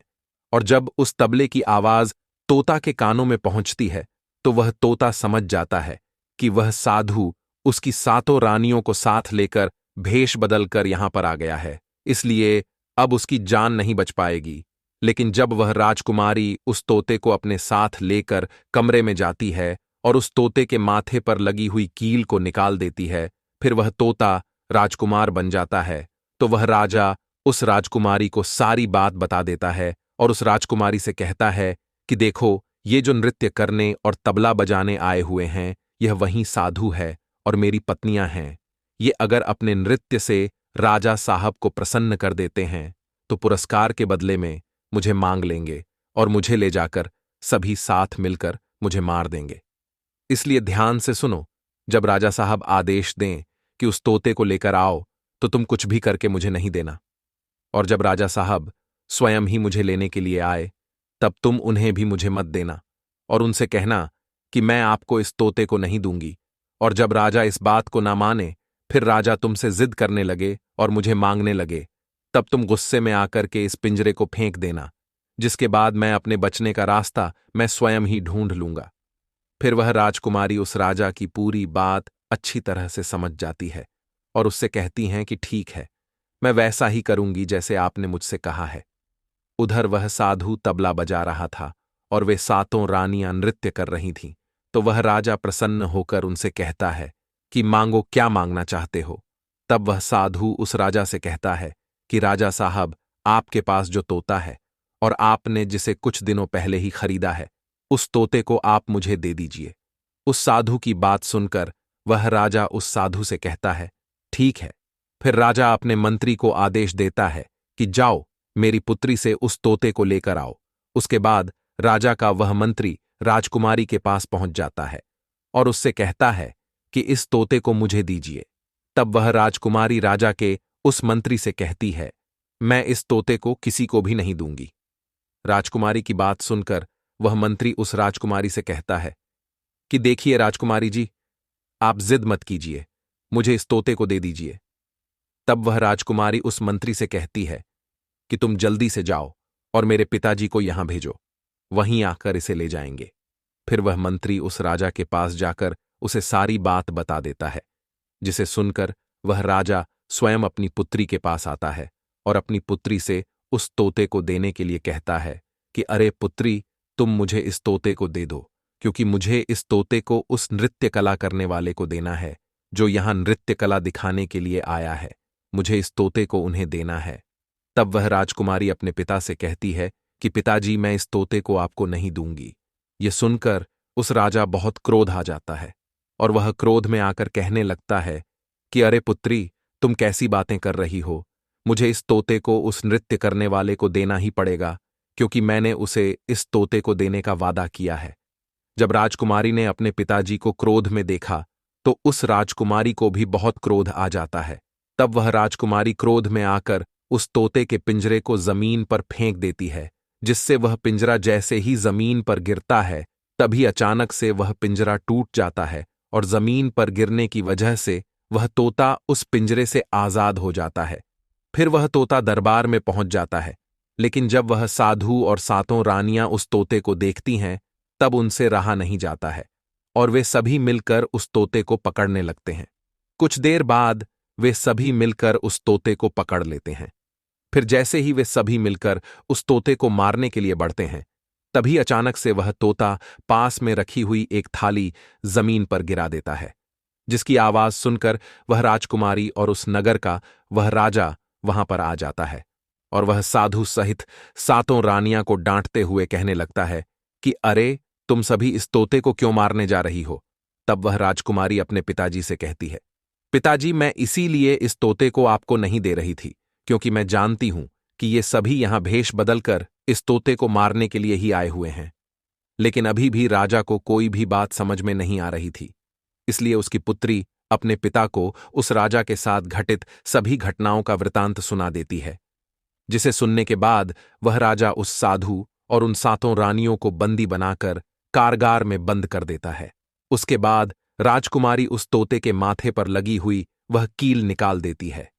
[SPEAKER 2] और जब उस तबले की आवाज तोता के कानों में पहुंचती है तो वह तोता समझ जाता है कि वह साधु उसकी सातों रानियों को साथ लेकर भेष बदलकर यहां पर आ गया है, इसलिए अब उसकी जान नहीं बच पाएगी। लेकिन जब वह राजकुमारी उस तोते को अपने साथ लेकर कमरे में जाती है और उस तोते के माथे पर लगी हुई कील को निकाल देती है, फिर वह तोता राजकुमार बन जाता है, तो वह राजा उस राजकुमारी को सारी बात बता देता है और उस राजकुमारी से कहता है कि देखो, ये जो नृत्य करने और तबला बजाने आए हुए हैं, यह वही साधु है और मेरी पत्नियां हैं। ये अगर अपने नृत्य से राजा साहब को प्रसन्न कर देते हैं तो पुरस्कार के बदले में मुझे मांग लेंगे और मुझे ले जाकर सभी साथ मिलकर मुझे मार देंगे। इसलिए ध्यान से सुनो, जब राजा साहब आदेश दें कि उस तोते को लेकर आओ तो तुम कुछ भी करके मुझे नहीं देना, और जब राजा साहब स्वयं ही मुझे लेने के लिए आए तब तुम उन्हें भी मुझे मत देना और उनसे कहना कि मैं आपको इस तोते को नहीं दूंगी। और जब राजा इस बात को ना माने, फिर राजा तुमसे जिद करने लगे और मुझे मांगने लगे, तब तुम गुस्से में आकर के इस पिंजरे को फेंक देना, जिसके बाद मैं अपने बचने का रास्ता मैं स्वयं ही ढूंढ लूंगा। फिर वह राजकुमारी उस राजा की पूरी बात अच्छी तरह से समझ जाती है और उससे कहती हैं कि ठीक है, मैं वैसा ही करूंगी जैसे आपने मुझसे कहा है। उधर वह साधु तबला बजा रहा था और वे सातों रानियां नृत्य कर रही थीं, तो वह राजा प्रसन्न होकर उनसे कहता है कि मांगो, क्या मांगना चाहते हो। तब वह साधु उस राजा से कहता है कि राजा साहब, आपके पास जो तोता है और आपने जिसे कुछ दिनों पहले ही खरीदा है, उस तोते को आप मुझे दे दीजिए। उस साधु की बात सुनकर वह राजा उस साधु से कहता है, ठीक है। फिर राजा अपने मंत्री को आदेश देता है कि जाओ, मेरी पुत्री से उस तोते को लेकर आओ। उसके बाद राजा का वह मंत्री राजकुमारी के पास पहुंच जाता है और उससे कहता है कि इस तोते को मुझे दीजिए। तब वह राजकुमारी राजा के उस मंत्री से कहती है, मैं इस तोते को किसी को भी नहीं दूंगी। राजकुमारी की बात सुनकर वह मंत्री उस राजकुमारी से कहता है कि देखिए राजकुमारी जी, आप जिद मत कीजिए, मुझे इस तोते को दे दीजिए। तब वह राजकुमारी उस मंत्री से कहती है कि तुम जल्दी से जाओ और मेरे पिताजी को यहां भेजो, वहीं आकर इसे ले जाएंगे। फिर वह मंत्री उस राजा के पास जाकर उसे सारी बात बता देता है, जिसे सुनकर वह राजा स्वयं अपनी पुत्री के पास आता है और अपनी पुत्री से उस तोते को देने के लिए कहता है कि अरे पुत्री, तुम मुझे इस तोते को दे दो, क्योंकि मुझे इस तोते को उस नृत्य कला करने वाले को देना है जो यहां नृत्य कला दिखाने के लिए आया है। मुझे इस तोते को उन्हें देना है। तब वह राजकुमारी अपने पिता से कहती है कि पिताजी, मैं इस तोते को आपको नहीं दूंगी। ये सुनकर उस राजा बहुत क्रोध आ जाता है और वह क्रोध में आकर कहने लगता है कि अरे पुत्री, तुम कैसी बातें कर रही हो। मुझे इस तोते को उस नृत्य करने वाले को देना ही पड़ेगा, क्योंकि मैंने उसे इस तोते को देने का वादा किया है। जब राजकुमारी ने अपने पिताजी को क्रोध में देखा तो उस राजकुमारी को भी बहुत क्रोध आ जाता है। तब वह राजकुमारी क्रोध में आकर उस तोते के पिंजरे को जमीन पर फेंक देती है, जिससे वह पिंजरा जैसे ही जमीन पर गिरता है, तभी अचानक से वह पिंजरा टूट जाता है और जमीन पर गिरने की वजह से वह तोता उस पिंजरे से आजाद हो जाता है। फिर वह तोता दरबार में पहुंच जाता है, लेकिन जब वह साधु और सातों रानियां उस तोते को देखती हैं, तब उनसे रहा नहीं जाता है और वे सभी मिलकर उस तोते को पकड़ने लगते हैं। कुछ देर बाद वे सभी मिलकर उस तोते को पकड़ लेते हैं। फिर जैसे ही वे सभी मिलकर उस तोते को मारने के लिए बढ़ते हैं, तभी अचानक से वह तोता पास में रखी हुई एक थाली जमीन पर गिरा देता है, जिसकी आवाज सुनकर वह राजकुमारी और उस नगर का वह राजा वहां पर आ जाता है और वह साधु सहित सातों रानियां को डांटते हुए कहने लगता है कि अरे, तुम सभी इस तोते को क्यों मारने जा रही हो। तब वह राजकुमारी अपने पिताजी से कहती है, पिताजी, मैं इसीलिए इस तोते को आपको नहीं दे रही थी, क्योंकि मैं जानती हूं कि ये सभी यहां भेष बदलकर इस तोते को मारने के लिए ही आए हुए हैं। लेकिन अभी भी राजा को कोई भी बात समझ में नहीं आ रही थी, इसलिए उसकी पुत्री अपने पिता को उस राजा के साथ घटित सभी घटनाओं का वृतांत सुना देती है, जिसे सुनने के बाद वह राजा उस साधु और उन सातों रानियों को बंदी बनाकर कारागार में बंद कर देता है। उसके बाद राजकुमारी उस तोते के माथे पर लगी हुई वह कील निकाल देती है,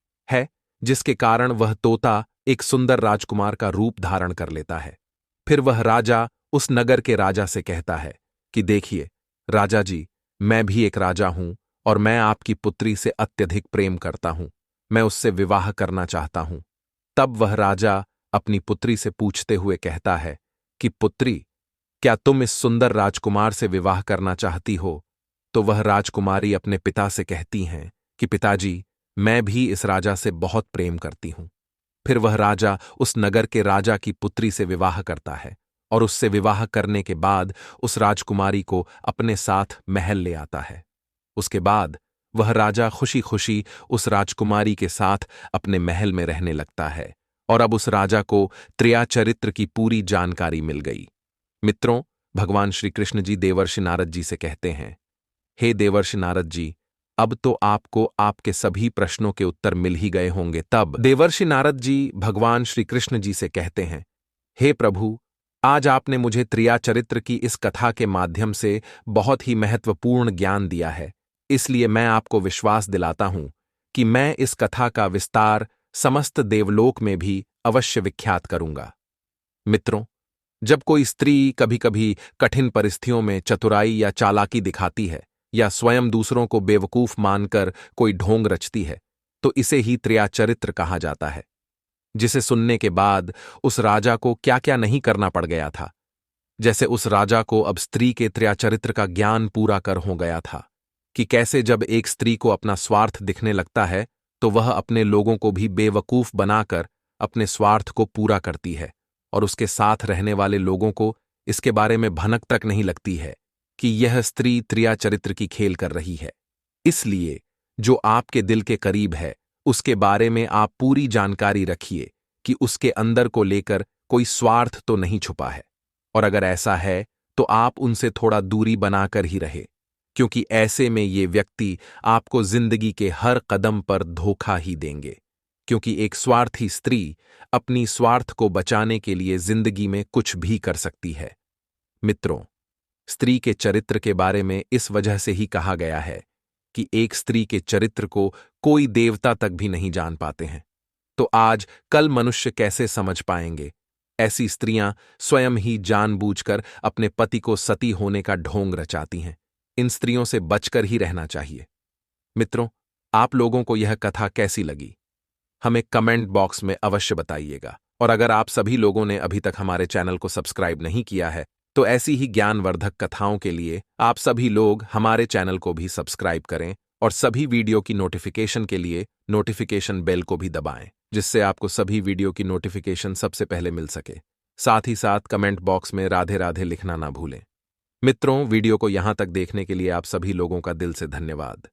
[SPEAKER 2] जिसके कारण वह तोता एक सुंदर राजकुमार का रूप धारण कर लेता है। फिर वह राजा उस नगर के राजा से कहता है कि देखिए राजा जी, मैं भी एक राजा हूं और मैं आपकी पुत्री से अत्यधिक प्रेम करता हूं, मैं उससे विवाह करना चाहता हूं। तब वह राजा अपनी पुत्री से पूछते हुए कहता है कि पुत्री, क्या तुम इस सुंदर राजकुमार से विवाह करना चाहती हो। तो वह राजकुमारी अपने पिता से कहती हैं कि पिताजी, मैं भी इस राजा से बहुत प्रेम करती हूं। फिर वह राजा उस नगर के राजा की पुत्री से विवाह करता है और उससे विवाह करने के बाद उस राजकुमारी को अपने साथ महल ले आता है। उसके बाद वह राजा खुशी खुशी उस राजकुमारी के साथ अपने महल में रहने लगता है और अब उस राजा को त्रिया चरित्र की पूरी जानकारी मिल गई। मित्रों, भगवान श्री कृष्ण जी देवर्षि नारद जी से कहते हैं, हे देवर्षि नारद जी, अब तो आपको आपके सभी प्रश्नों के उत्तर मिल ही गए होंगे। तब देवर्षि नारद जी भगवान श्री कृष्ण जी से कहते हैं, हे प्रभु,
[SPEAKER 1] आज आपने मुझे त्रिया चरित्र की इस कथा के माध्यम से बहुत ही महत्वपूर्ण ज्ञान दिया है, इसलिए मैं आपको विश्वास दिलाता हूं कि मैं इस कथा का विस्तार समस्त देवलोक में भी अवश्य विख्यात करूंगा। मित्रों, जब कोई स्त्री कभी कभी कठिन परिस्थितियों में चतुराई या चालाकी दिखाती है या स्वयं दूसरों को बेवकूफ मानकर कोई ढोंग रचती है, तो इसे ही त्रिया चरित्र कहा जाता है, जिसे सुनने के बाद उस राजा को क्या क्या नहीं करना पड़ गया था। जैसे उस राजा को अब स्त्री के त्रिया चरित्र का ज्ञान पूरा कर हो गया था कि कैसे जब एक स्त्री को अपना स्वार्थ दिखने लगता है तो वह अपने लोगों को भी बेवकूफ बनाकर अपने स्वार्थ को पूरा करती है, और उसके साथ रहने वाले लोगों को इसके बारे में भनक तक नहीं लगती है कि यह स्त्री त्रिया चरित्र की खेल कर रही है। इसलिए जो आपके दिल के करीब है उसके बारे में आप पूरी जानकारी रखिए कि उसके अंदर को लेकर कोई स्वार्थ तो नहीं छुपा है, और अगर ऐसा है तो आप उनसे थोड़ा दूरी बनाकर ही रहे, क्योंकि ऐसे में ये व्यक्ति आपको जिंदगी के हर कदम पर धोखा ही देंगे, क्योंकि एक स्वार्थी स्त्री अपनी स्वार्थ को बचाने के लिए जिंदगी में कुछ भी कर सकती है। मित्रों, स्त्री के चरित्र के बारे में इस वजह से ही कहा गया है कि एक स्त्री के चरित्र को कोई देवता तक भी नहीं जान पाते हैं, तो आज कल मनुष्य कैसे समझ पाएंगे। ऐसी स्त्रियां स्वयं ही जानबूझकर अपने पति को सती होने का ढोंग रचाती हैं। इन स्त्रियों से बचकर ही रहना चाहिए। मित्रों, आप लोगों को यह कथा कैसी लगी हमें कमेंट बॉक्स में अवश्य बताइएगा, और अगर आप सभी लोगों ने अभी तक हमारे चैनल को सब्सक्राइब नहीं किया है तो ऐसी ही ज्ञानवर्धक कथाओं के लिए आप सभी लोग हमारे चैनल को भी सब्सक्राइब करें और सभी वीडियो की नोटिफिकेशन के लिए नोटिफिकेशन बेल को भी दबाएं, जिससे आपको सभी वीडियो की नोटिफिकेशन सबसे पहले मिल सके। साथ ही साथ कमेंट बॉक्स में राधे राधे लिखना ना भूलें। मित्रों, वीडियो को यहां तक देखने के लिए आप सभी लोगों का दिल से धन्यवाद।